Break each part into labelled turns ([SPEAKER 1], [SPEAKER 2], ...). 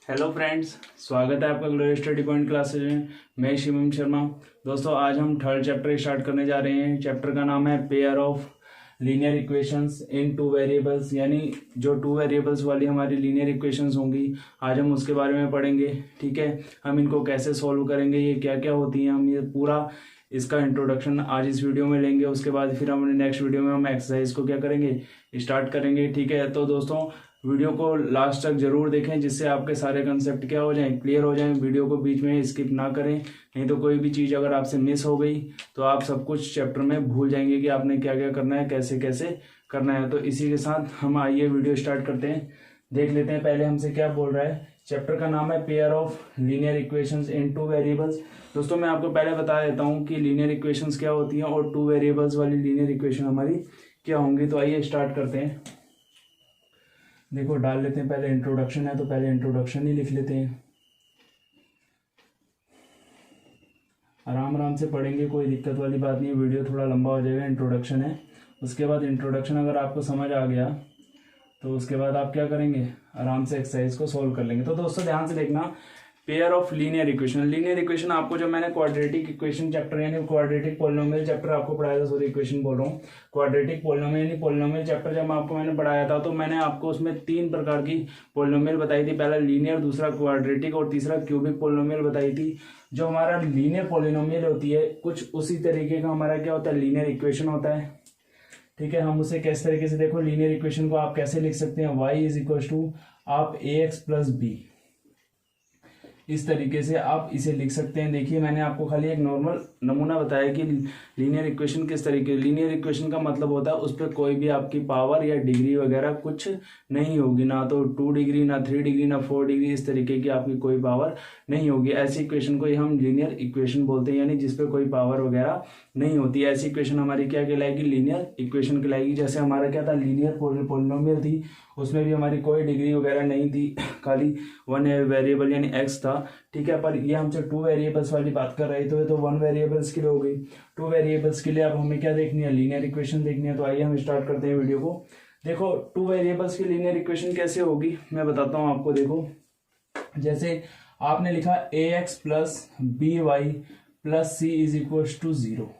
[SPEAKER 1] Hello friends, स्वागत है आपका ग्लोरी स्टडी पॉइंट क्लासेज में। मैं शिवम शर्मा। दोस्तों, आज हम थर्ड चैप्टर स्टार्ट करने जा रहे हैं। चैप्टर का नाम है pair of linear equations in two variables, यानी जो टू वेरिएबल्स वाली हमारी लीनियर इक्वेशंस होंगी, आज हम उसके बारे में पढ़ेंगे। ठीक है, हम इनको कैसे सॉल्व करेंगे, ये क्या क्या होती हैं, हम ये पूरा इसका इंट्रोडक्शन आज इस वीडियो में लेंगे। उसके बाद फिर हम नेक्स्ट वीडियो में हम एक्सरसाइज को क्या करेंगे, स्टार्ट करेंगे। ठीक है, तो दोस्तों वीडियो को लास्ट तक जरूर देखें, जिससे आपके सारे कंसेप्ट क्या हो जाएं, क्लियर हो जाएं। वीडियो को बीच में स्किप ना करें, नहीं तो कोई भी चीज़ अगर आपसे मिस हो गई तो आप सब कुछ चैप्टर में भूल जाएंगे कि आपने क्या क्या करना है, कैसे कैसे करना है। तो इसी के साथ हम आइए वीडियो स्टार्ट करते हैं। देख लेते हैं पहले हमसे क्या बोल रहा है। चैप्टर का नाम है pair of linear equations in two variables. दोस्तों, मैं आपको पहले बता देता हूँ कि लीनियर इक्वेशंस क्या होती हैं और टू वेरिएबल्स वाली लीनियर इक्वेशन हमारी क्या होंगी। तो आइए स्टार्ट करते हैं। देखो, डाल लेते हैं, पहले इंट्रोडक्शन है तो पहले इंट्रोडक्शन ही लिख लेते हैं। आराम आराम से पढ़ेंगे, कोई दिक्कत वाली बात नहीं है। वीडियो थोड़ा लंबा हो जाएगा, इंट्रोडक्शन है। उसके बाद इंट्रोडक्शन अगर आपको समझ आ गया तो उसके बाद आप क्या करेंगे, आराम से एक्सरसाइज को सोल्व कर लेंगे। तो दोस्तों ध्यान से देखना, pair of linear equation. Linear equation आपको जो मैंने क्वाड्रेटिक इक्वेशन चैप्टर यानी क्वाड्रेटिक पॉलिनोमियल चैप्टर आपको पढ़ाया था, सॉरी इक्वेशन बोल रहा हूँ, क्वाड्रेटिक पॉलिनोमियल यानी पॉलिनोमियल चैप्टर जब आपको मैंने पढ़ाया था तो मैंने आपको उसमें तीन प्रकार की पॉलिनोमियल बताई थी। पहला लीनियर, दूसरा क्वाड्रेटिक और तीसरा क्यूबिक पॉलिनोमियल बताई थी। जो हमारा लीनियर पॉलिनोमियल होती है, कुछ उसी तरीके का हमारा क्या होता है, लीनियर इक्वेशन होता है। ठीक है, हम उसे किस तरीके से, देखो लीनियर इक्वेशन को आप कैसे लिख सकते हैं, y इज इक्वल टू आप ax प्लस बी, इस तरीके से आप इसे लिख सकते हैं। देखिए, मैंने आपको खाली एक नॉर्मल नमूना बताया कि लीनियर इक्वेशन किस तरीके। लीनियर इक्वेशन का मतलब होता है उस पर कोई भी आपकी पावर या डिग्री वगैरह कुछ नहीं होगी, ना तो 2 डिग्री, ना 3 डिग्री, ना 4 डिग्री, इस तरीके की आपकी कोई पावर नहीं होगी। ऐसी इक्वेशन को ही हम लीनियर इक्वेशन बोलते हैं, यानी जिसपे कोई पावर वगैरह नहीं होती। ऐसी इक्वेशन हमारी क्या कहलाएगी, लीनियर इक्वेशन कहलाएगी। जैसे हमारा क्या था, लीनियर पॉलिनोमियल थी, उसमें भी हमारी कोई डिग्री वगैरह नहीं थी, खाली वन वेरिएबल यानी एक्स था। ठीक है, पर ये हमसे टू वेरिएबल्स वाली बात कर रहे थे, तो वन वेरिएबल्स के लिए हो गई। टू वेरिएबल्स के लिए अब हमें क्या देखनी है, लीनियर इक्वेशन देखनी है। तो आइए हम स्टार्ट करते हैं वीडियो को। देखो, टू वेरिएबल्स की लीनियर इक्वेशन कैसे होगी मैं बताता हूं आपको। देखो, जैसे आपने लिखा ax plus B Y plus C is equal to 0।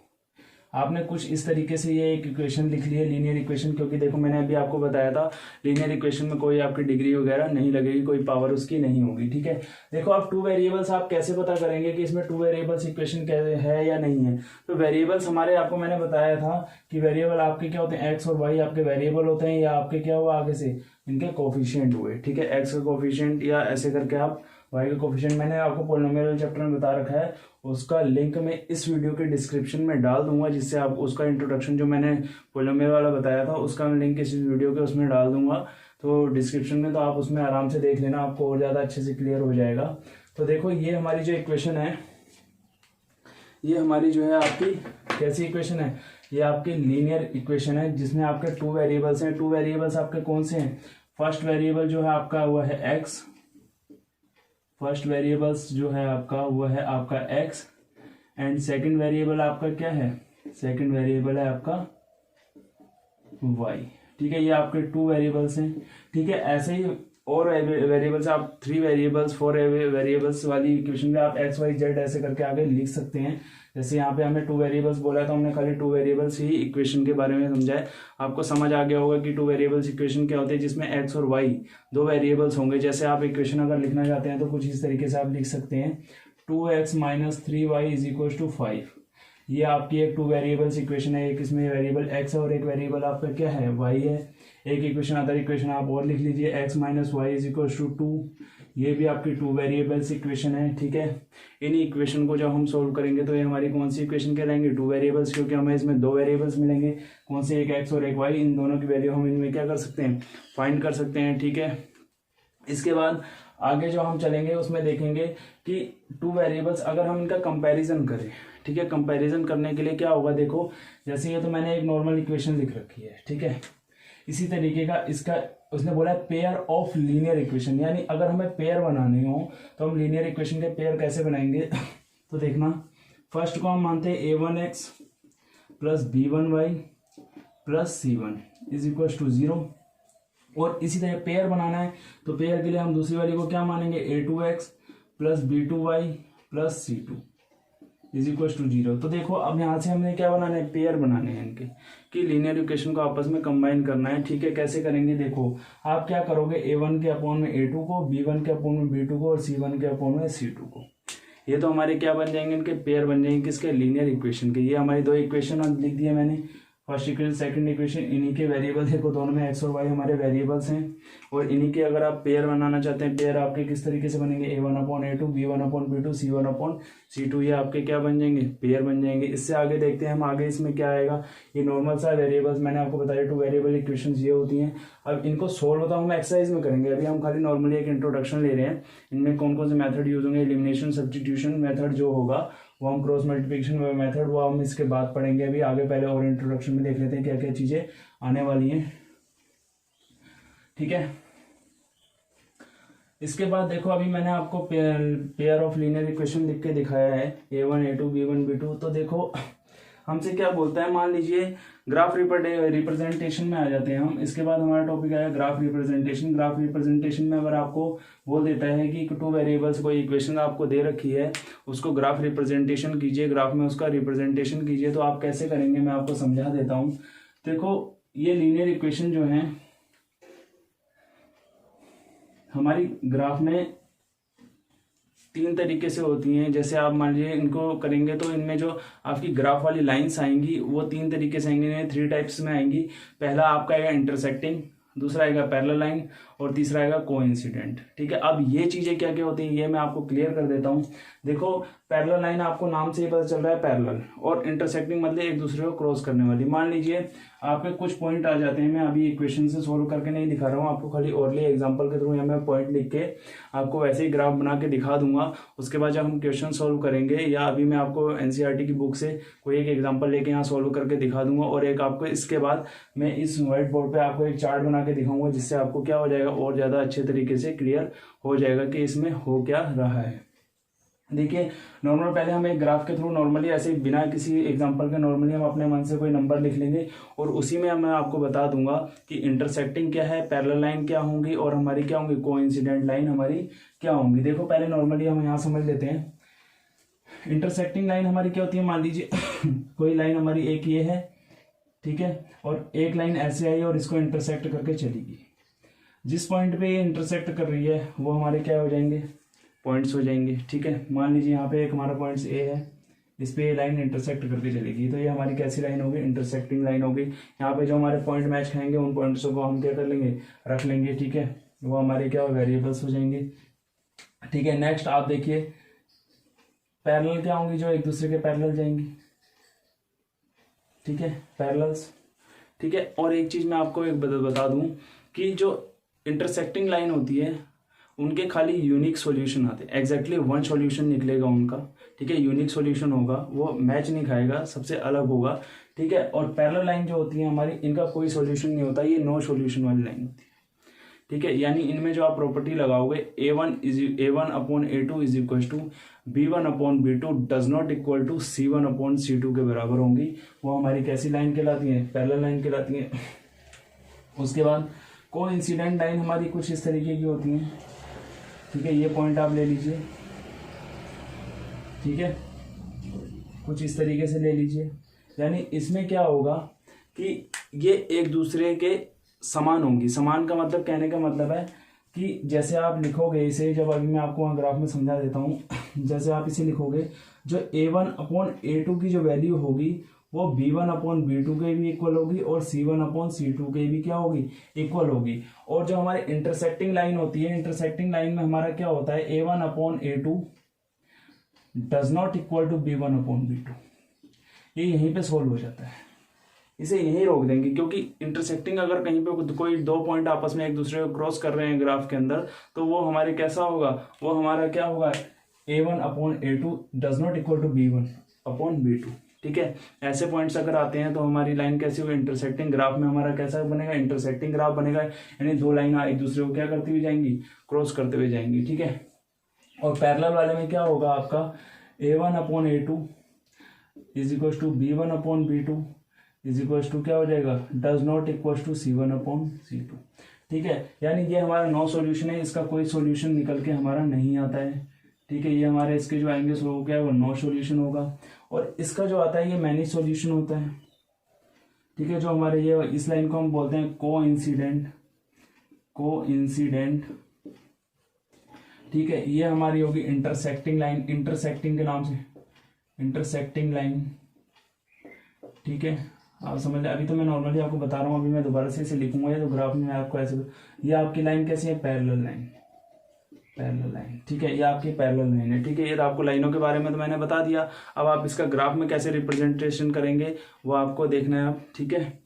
[SPEAKER 1] आपने कुछ इस तरीके से ये एक इक्वेशन लिख ली है, लीनियर इक्वेशन। क्योंकि देखो, मैंने अभी आपको बताया था लीनियर इक्वेशन में कोई आपकी डिग्री वगैरह नहीं लगेगी, कोई पावर उसकी नहीं होगी। ठीक है, देखो आप टू वेरिएबल्स आप कैसे पता करेंगे कि इसमें टू वेरिएबल्स इक्वेशन है या नहीं है। तो वेरिएबल्स हमारे, आपको मैंने बताया था कि वेरिएबल आपके क्या होते हैं, एक्स और वाई आपके वेरिएबल होते हैं, या आपके क्या हुआ आगे से इनके कोफिशिएंट हुए। ठीक है, एक्स का कोफिशिएंट या ऐसे करके आप वाई का कोफिशिएंट, मैंने आपको पॉलिनोमियल चैप्टर में बता रखा है, उसका लिंक मैं इस वीडियो के डिस्क्रिप्शन में डाल दूंगा, जिससे आप उसका इंट्रोडक्शन जो मैंने पॉलिनोमियल वाला बताया था उसका लिंक इस वीडियो के उसमें डाल दूंगा, तो डिस्क्रिप्शन में, तो आप उसमें आराम से देख लेना, आपको और ज़्यादा अच्छे से क्लियर हो जाएगा। तो देखो, ये हमारी जो इक्वेशन है, ये हमारी जो है आपकी कैसी इक्वेशन है, ये आपकी लीनियर इक्वेशन है, जिसमें आपके टू वेरिएबल्स हैं। टू वेरिएबल्स आपके कौन से हैं, फर्स्ट वेरिएबल जो है आपका वो है एक्स, फर्स्ट वेरिएबल्स जो है आपका वो है आपका x, एंड सेकंड वेरिएबल आपका क्या है, सेकंड वेरिएबल है आपका y। ठीक है, ये आपके टू वेरिएबल्स हैं। ठीक है, ऐसे ही और वेरिएबल्स आप 3 वेरिएबल्स 4 वेरिएबल्स वाली इक्वेशन में आप x y z ऐसे करके आगे लिख सकते हैं। जैसे यहाँ पे हमें टू वेरिएबल्स बोला है तो हमने खाली टू वेरिएबल्स ही इक्वेशन के बारे में समझा है। आपको समझ आ गया होगा कि टू वेरिएबल्स इक्वेशन क्या होती है, जिसमें x और y दो वेरिएबल्स होंगे। जैसे आप इक्वेशन अगर लिखना चाहते हैं तो कुछ इस तरीके से आप लिख सकते हैं, 2x minus 3y is equal to 5। ये आपकी एक टू वेरिएबल्स इक्वेशन है। एक इसमें वेरिएबल x है और एक वेरिएबल आपका क्या है, y है। एक इक्वेशन, अदर इक्वेशन आप और लिख लीजिए, x minus Y is equal to 2। ये भी आपकी टू वेरिएबल्स इक्वेशन है। ठीक है, इन इक्वेशन को जब हम सोल्व करेंगे तो ये हमारी कौन सी इक्वेशन कहलाएंगे, टू वेरिएबल्स, क्योंकि हमें इसमें दो वेरिएबल्स मिलेंगे। कौन से, एक x और एक y, इन दोनों की वैल्यू हम इनमें क्या कर सकते हैं, फाइंड कर सकते हैं। ठीक है, इसके बाद आगे जो हम चलेंगे उसमें देखेंगे कि टू वेरिएबल्स अगर हम इनका कंपैरिजन करें। ठीक है, कंपैरिजन करने के लिए क्या होगा, देखो जैसे ये तो मैंने एक नॉर्मल इक्वेशन लिख रखी है। ठीक है, इसी तरीके का इसका उसने बोला है पेयर ऑफ लीनियर इक्वेशन, यानी अगर हमें पेयर बनाने हो तो हम लीनियर इक्वेशन के पेयर कैसे बनाएंगे। तो देखना, फर्स्ट को हम मानते हैं a1x plus b1y plus c1 is equal to 0। और इसी तरह पेयर बनाना है तो पेयर के लिए हम दूसरी वाली को क्या मानेंगे, a2x plus b2y plus c2 is equal to 0। तो देखो अब यहाँ से हमने क्या बनाना है, पेयर बनाने हैं इनके, कि लीनियर इक्वेशन को आपस में कंबाइन करना है। ठीक है, कैसे करेंगे, देखो आप क्या करोगे, a1 के अपॉन में a2 को, b1 के अपॉन में b2 को और c1 के अपॉन में c2 को। ये तो हमारे क्या बन जाएंगे, इनके पेयर बन जाएंगे, किसके, लीनियर इक्वेशन के। ये हमारी दो इक्वेशन लिख दिया मैंने, फर्स्ट इक्वेशन सेकंड इक्वेशन। इन्हीं के वेरिएबल देखो, दोनों में एक्स और वाई हमारे वेरिएबल्स हैं, और इन्हीं के अगर आप पेयर बनाना चाहते हैं, पेयर आपके किस तरीके से बनेंगे, a1 upon a2, b1 upon b2, c1 upon c2, ये आपके क्या बन जाएंगे, पेयर बन जाएंगे। इससे आगे देखते हैं हम, आगे इसमें क्या आएगा, ये नॉर्मल सा वेरिएबल्स मैंने आपको बताया, टू वेरिएबल इक्वेशन ये होती हैं। अब इनको सोल्व तो हम एक्सरसाइज में करेंगे, अभी हम खाली नॉर्मली एक इंट्रोडक्शन ले रहे हैं। इनमें कौन कौन से मेथड यूज होंगे, एलिमिनेशन सब्स्टिट्यूशन मेथड जो होगा वो हम, क्रॉस मल्टीप्लिकेशन मेथड वो हम इसके बाद पढ़ेंगे अभी आगे। पहले और इंट्रोडक्शन में देख लेते हैं क्या क्या चीजें आने वाली हैं। ठीक है, इसके बाद देखो अभी मैंने आपको पेयर ऑफ लीनियर इक्वेशन लिख के दिखाया है, a1 a2 b1 b2। तो देखो हमसे क्या बोलता है, मान लीजिए ग्राफ रिप्रेजेंटेशन में आ जाते हैं हम। इसके बाद हमारा टॉपिक आया ग्राफ रिप्रेजेंटेशन। ग्राफ रिप्रेजेंटेशन में अगर आपको बोल देता है कि टू वेरिएबल्स कोई इक्वेशन आपको दे रखी है, उसको ग्राफ रिप्रेजेंटेशन कीजिए, ग्राफ में उसका रिप्रेजेंटेशन कीजिए, तो आप कैसे करेंगे मैं आपको समझा देता हूँ। देखो ये लीनियर इक्वेशन जो है हमारी ग्राफ में तीन तरीके से होती हैं। जैसे आप मान लीजिए इनको करेंगे तो इनमें जो आपकी ग्राफ वाली लाइंस आएंगी वो तीन तरीके से आएंगी, थ्री टाइप्स में आएंगी। पहला आपका आएगा इंटरसेक्टिंग, दूसरा आएगा पैरेलल लाइन और तीसरा आएगा कोइंसिडेंट। ठीक है, अब ये चीजें क्या क्या होती हैं ये मैं आपको क्लियर कर देता हूँ। देखो पैरेलल लाइन आपको नाम से ही पता चल रहा है पैरेलल, और इंटरसेक्टिंग मतलब एक दूसरे को क्रॉस करने वाली। मान लीजिए आपके कुछ पॉइंट आ जाते हैं, मैं अभी इक्वेशन से सोल्व करके नहीं दिखा रहा हूँ आपको, खाली ओरली एग्जांपल के थ्रू या मैं पॉइंट लिख के आपको वैसे ही ग्राफ बना के दिखा दूंगा। उसके बाद जब हम क्वेश्चन सोल्व करेंगे, या अभी मैं आपको एनसीईआरटी की बुक से कोई एक एग्जाम्पल लेके यहाँ सोल्व करके दिखा दूंगा, और एक आपको इसके बाद मैं इस व्हाइट बोर्ड पे आपको एक चार्ट बना के दिखाऊंगा, जिससे आपको क्या हो जाएगा और ज्यादा अच्छे तरीके से क्लियर हो जाएगा कि इसमें हो क्या रहा है। देखिए नॉर्मल पहले हम एक ग्राफ के थ्रू नॉर्मली ऐसे बिना किसी एग्जांपल के नॉर्मली हम अपने मन से कोई नंबर लिख लेंगे, और उसी में मैं आपको बता दूंगा कि इंटरसेक्टिंग क्या है, पैरेलल लाइन क्या होंगी, और हमारी क्या होंगी कोइंसिडेंट लाइन हमारी क्या होंगी। देखो पहले नॉर्मली हम यहाँ समझ लेते हैं। इंटरसेक्टिंग लाइन हमारी क्या होती है, मान लीजिए कोई लाइन हमारी एक ये है, ठीक है, और एक लाइन ऐसे आई और इसको इंटरसेक्ट करके चलेगी। जिस पॉइंट पे ये इंटरसेक्ट कर रही है वो हमारे क्या हो जाएंगे, पॉइंट्स हो जाएंगे। ठीक है, मान लीजिए यहाँ पे एक हमारा पॉइंट्स ए है, इस पे ये लाइन इंटरसेक्ट करके चलेगी, तो ये हमारी कैसी लाइन होगी, इंटरसेक्टिंग लाइन होगी। यहाँ पे जो हमारे पॉइंट मैच खाएंगे उन पॉइंट्स को हम क्या कर लेंगे, रख लेंगे। ठीक है, वो हमारे क्या वेरिएबल्स हो जाएंगे। ठीक है, नेक्स्ट आप देखिए पैरेलल क्या होंगी, जो एक दूसरे के पैरेलल जाएंगी। ठीक है, पैरेलल्स। ठीक है, और एक चीज मैं आपको एक बता दूं कि जो इंटरसेक्टिंग लाइन होती है उनके खाली यूनिक सॉल्यूशन आते हैं, एग्जैक्टली वन सॉल्यूशन निकलेगा उनका। ठीक है, यूनिक सॉल्यूशन होगा, वो मैच नहीं खाएगा, सबसे अलग होगा। ठीक है, और पैरेलल लाइन जो होती है हमारी, इनका कोई सॉल्यूशन नहीं होता, ये नो सॉल्यूशन वाली लाइन होती है। ठीक है, यानी इनमें जो आप प्रॉपर्टी लगाओगे a1 upon a2 is equal to b1 upon b2 does not equal to c1 upon c2 के बराबर होंगी, वो हमारी कैसी लाइन कहलाती है, पैरेलल लाइन कहलाती है। उसके बाद कोइंसिडेंट लाइन हमारी कुछ इस तरीके की होती है। ठीक है, ये पॉइंट आप ले लीजिए। ठीक है, कुछ इस तरीके से ले लीजिए, यानी इसमें क्या होगा कि ये एक दूसरे के समान होंगी। समान का मतलब, कहने का मतलब है कि जैसे आप लिखोगे इसे, जब अभी मैं आपको वहाँ ग्राफ में समझा देता हूँ, जैसे आप इसे लिखोगे, जो a1 अपॉन a2 की जो वैल्यू होगी वो b1 अपॉन b2 के भी इक्वल होगी, और c1 अपॉन c2 के भी क्या होगी, इक्वल होगी। और जो हमारी इंटरसेक्टिंग लाइन होती है, इंटरसेक्टिंग लाइन में हमारा क्या होता है, a1 upon a2 does not equal to b1 upon b2। ये यहीं पे सोल्व हो जाता है, इसे यहीं रोक देंगे, क्योंकि इंटरसेक्टिंग अगर कहीं पे कोई दो पॉइंट आपस में एक दूसरे को क्रॉस कर रहे हैं ग्राफ के अंदर, तो वो हमारे कैसा होगा, वो हमारा क्या होगा, a1 upon a2 does not equal to b1 upon b2। ठीक है, ऐसे पॉइंट्स अगर आते हैं तो हमारी लाइन कैसी होगी, इंटरसेक्टिंग ग्राफ में हमारा कैसा बनेगा, इंटरसेक्टिंग ग्राफ बनेगा, यानी दो लाइन एक दूसरे को क्या करती हुई जाएंगी, क्रॉस करते हुए जाएंगी। ठीक है, और पैरेलल वाले में क्या होगा आपका, a1 upon a2 is equal to b1 upon b2 is equal to क्या हो जाएगा, does not equal to c1 upon c2। ठीक है, यानी ये हमारा नो सॉल्यूशन है, इसका कोई सॉल्यूशन निकल के हमारा नहीं आता है। ठीक है, ये हमारे इसके जो आएंगे सो क्या है वो नो सॉल्यूशन होगा। और इसका जो आता है ये मैनी सॉल्यूशन होता है। ठीक है, जो हमारे ये इस लाइन को हम बोलते हैं कोइंसिडेंट। ठीक है, ये हमारी होगी इंटरसेक्टिंग लाइन, इंटरसेक्टिंग के नाम से इंटरसेक्टिंग लाइन। ठीक है, आप समझ लें। अभी तो मैं नॉर्मली आपको बता रहा हूँ, अभी मैं दोबारा से इसे लिखूंगा या तो ग्राफ में आपको ऐसे। ये आपकी लाइन कैसी है, पैरेलल लाइन। ठीक है, ये आपकी पैरेलल लाइन है। ठीक है, ये तो आपको लाइनों के बारे में तो मैंने बता दिया। अब आप इसका ग्राफ में कैसे रिप्रेजेंटेशन करेंगे वो आपको देखना है आप। ठीक है,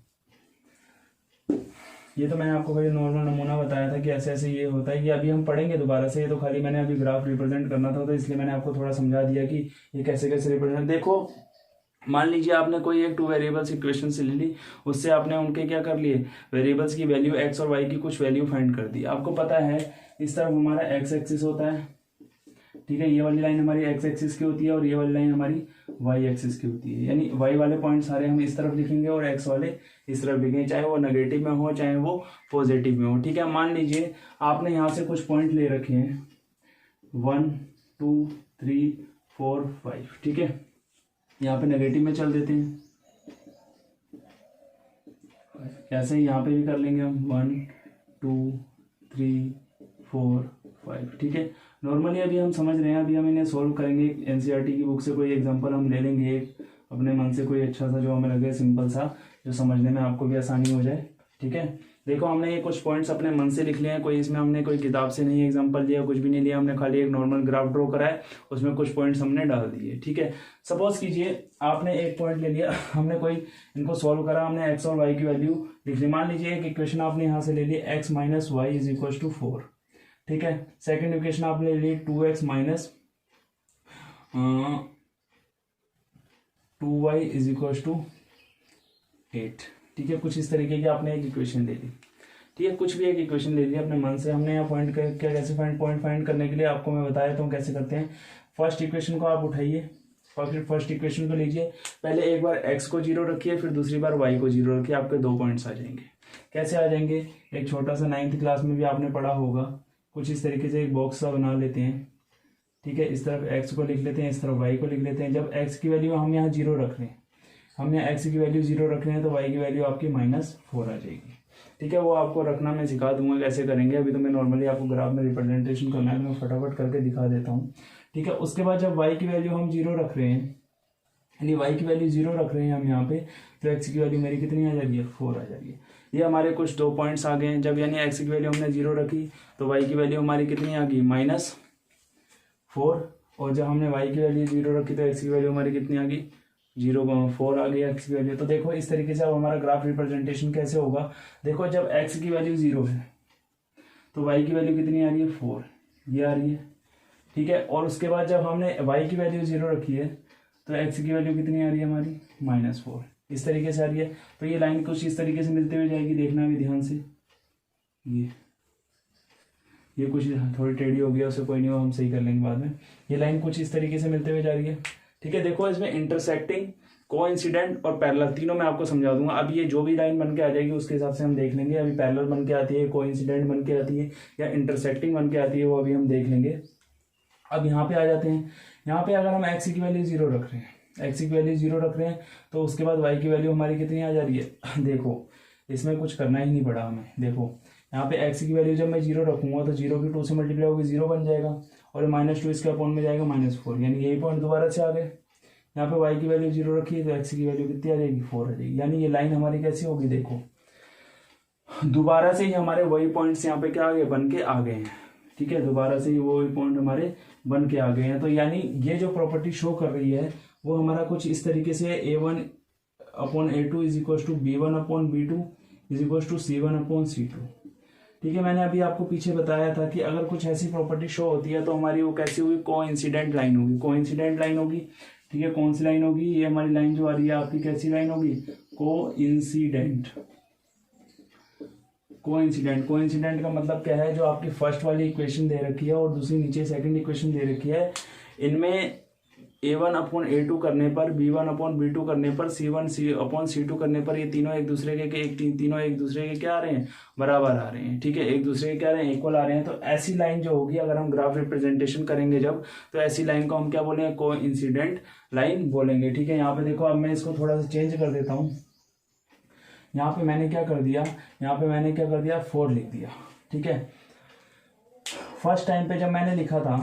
[SPEAKER 1] ये तो मैंने आपको कोई नॉर्मल नमूना बताया था कि ऐसे ऐसे ये होता है। ये अभी हम पढ़ेंगे दोबारा से, ये तो खाली मैंने अभी ग्राफ रिप्रेजेंट करना था तो इसलिए मैंने आपको थोड़ा समझा दिया कि ये कैसे कैसे रिप्रेजेंट। देखो, मान लीजिए आपने कोई एक 2 वेरिएबल्स इक्वेशन से ले ली, उससे आपने उनके क्या कर लिए, वेरिएबल्स की वैल्यू एक्स और वाई की कुछ वैल्यू फाइंड कर दी। आपको पता है इस तरफ हमारा एक्स एक्सिस होता है। ठीक है, ये वाली लाइन हमारी एक्स एक्सिस की होती है और ये वाली लाइन हमारी वाई एक्सिस की होती है। यानी वाई वाले पॉइंट सारे हम इस तरफ लिखेंगे और एक्स वाले इस तरफ लिखेंगे, चाहे वो नेगेटिव में हो चाहे वो पॉजिटिव में हो। ठीक है, मान लीजिए आपने यहाँ से कुछ पॉइंट ले रखे हैं 1 2 3 4 5। ठीक है, यहाँ पे नेगेटिव में चल देते हैं, ऐसे ही यहाँ पे भी कर लेंगे हम 1 2 3 4 5। ठीक है, नॉर्मली अभी हम समझ रहे हैं, अभी हम इन्हें सॉल्व करेंगे। एनसीईआरटी की बुक से कोई एग्जांपल हम ले लेंगे, एक अपने मन से कोई अच्छा सा जो हमें लगे सिंपल सा, जो समझने में आपको भी आसानी हो जाए। ठीक है, देखो हमने ये कुछ पॉइंट्स अपने मन से लिख लिए हैं, कोई इसमें हमने कोई किताब से नहीं एग्जांपल लिया, कुछ भी नहीं लिया, हमने खाली एक नॉर्मल ग्राफ ड्रॉ करा है, उसमें कुछ पॉइंट्स हमने डाल दिए। ठीक है, सपोज कीजिए आपने एक पॉइंट ले लिया, हमने कोई इनको सॉल्व करा, हमने एक्स और वाई की वैल्यू लिख ली। मान लीजिए एक इक्वेशन आपने यहाँ से ले ली x minus Y is equal to 4। ठीक है, सेकेंड इक्वेशन आपने ले ली 2x minus 2y is equal to 8। ठीक है, कुछ इस तरीके की आपने एक इक्वेशन ले ली। ठीक है, कुछ भी एक इक्वेशन ले ली अपने मन से। हमने यहाँ पॉइंट क्या कैसे पॉइंट फाइंड करने के लिए आपको मैं बताया तो हम कैसे करते हैं। फर्स्ट इक्वेशन को आप उठाइए, फर्स्ट इक्वेशन को लीजिए, पहले एक बार x को 0 रखिए, फिर दूसरी बार y को 0 रखिए, आपके 2 पॉइंट्स आ जाएंगे। कैसे आ जाएंगे, एक छोटा सा 9th क्लास में भी आपने पढ़ा होगा, कुछ इस तरीके से एक बॉक्स सा बना लेते हैं। ठीक है, इस तरफ x को लिख लेते हैं, इस तरफ y को लिख लेते हैं। जब x की वैल्यू हम यहाँ 0 रख रहे हैं, हम यहाँ x की वैल्यू 0 रख रहे हैं, तो y की वैल्यू आपकी -4 आ जाएगी। ठीक है, वो आपको रखना मैं सिखा दूंगा कैसे करेंगे। अभी तो मैं नॉर्मली आपको ग्राफ में रिप्रेजेंटेशन करना है, तो मैं फटाफट करके दिखा देता हूँ। ठीक है, उसके बाद जब y की वैल्यू हम 0 रख रहे हैं, यानी y की वैल्यू 0 रख रहे हैं हम यहाँ पे, तो x की वैल्यू मेरी कितनी आ जा रही है, 4 आ जा रही है। ये हमारे कुछ 2 पॉइंट्स आ गए हैं। जब यानी x की वैल्यू हमने 0 रखी तो y की वैल्यू हमारी कितनी आ गई, -4। और जब हमने y की वैल्यू 0 रखी तो x की वैल्यू हमारी कितनी आ गई, 0,4 आ गई x की वैल्यू। तो देखो इस तरीके से अब हमारा ग्राफ रिप्रेजेंटेशन कैसे होगा। देखो जब x की वैल्यू 0 है तो y की वैल्यू कितनी आ रही है, 4, ये आ रही है। ठीक है, और उसके बाद जब हमने y की वैल्यू 0 रखी है तो x की वैल्यू कितनी आ रही है हमारी, -4, इस तरीके से आ रही है। तो ये लाइन कुछ इस तरीके से मिलते हुए जाएगी, देखना भी ध्यान से। ये कुछ थोड़ी टेढ़ी हो गया, उसे कोई नहीं हो, हम सही कर लेंगे बाद में। ये लाइन कुछ इस तरीके से मिलते हुए जा रही है। ठीक है, देखो इसमें इंटरसेक्टिंग, कोइंसिडेंट और पैरेलल तीनों मैं आपको समझा दूंगा। अब ये जो भी लाइन बन के आ जाएगी उसके हिसाब से हम देख लेंगे। अभी पैरेलल बन के आती है, कोइंसिडेंट बन के आती है या इंटरसेक्टिंग बन के आती है, वो अभी हम देख लेंगे। अब यहाँ पे आ जाते हैं। यहाँ पे अगर हम x की वैल्यू 0 रख रहे हैं, x की वैल्यू 0 रख रहे हैं, तो उसके बाद y की वैल्यू हमारी कितनी आ जा रही है। देखो इसमें कुछ करना ही नहीं पड़ा हमें। देखो यहाँ पे x की वैल्यू जब मैं 0 रखूंगा तो 0 की 2 से मल्टीप्लाई होगी, 0 बन जाएगा, और -2 इसके अपॉन में जाएगा -4, यानी यही पॉइंट दोबारा से आ गए। यहाँ पे y की वैल्यू 0 रखी है तो x की वैल्यू कितनी आ जाएगी, 4 आ जाएगी। यानी ये लाइन हमारी कैसी होगी, देखो दोबारा से ही हमारे वही पॉइंट्स यहाँ पे क्या आ गए, बन के आ गए हैं। ठीक है, दोबारा से ही वही पॉइंट हमारे बन के आ गए हैं। तो यानी ये जो प्रॉपर्टी शो कर रही है वो हमारा कुछ इस तरीके से a1/a2 is equal to b1/b2 is equal to c1/c2। ठीक है, मैंने अभी आपको पीछे बताया था कि अगर कुछ ऐसी प्रॉपर्टी शो होती है तो हमारी वो कैसी होगी, कोइंसिडेंट लाइन होगी। कोइंसिडेंट लाइन होगी। ठीक है, कौन सी लाइन होगी, ये हमारी लाइन जो आ रही है आपकी कैसी लाइन होगी, कोइंसिडेंट। कोइंसिडेंट का मतलब क्या है, जो आपकी फर्स्ट वाली इक्वेशन दे रखी है और दूसरी नीचे सेकंड इक्वेशन दे रखी है, इनमें A1/A2 करने पर, B1/B2 करने पर, C1/C2 करने पर ये तीनों एक दूसरे के तीनों एक दूसरे के क्या आ रहे हैं, बराबर आ रहे हैं। ठीक है, एक दूसरे के क्या आ रहे हैं, इक्वल आ रहे हैं। तो ऐसी लाइन जो होगी, अगर हम ग्राफ रिप्रेजेंटेशन करेंगे जब, तो ऐसी लाइन को हम क्या बोलेंगे, कोइंसिडेंट लाइन बोलेंगे। ठीक है, यहाँ पे देखो, अब मैं इसको थोड़ा सा चेंज कर देता हूँ। यहाँ पे मैंने क्या कर दिया, 4 लिख दिया। ठीक है, फर्स्ट टाइम पे जब मैंने लिखा था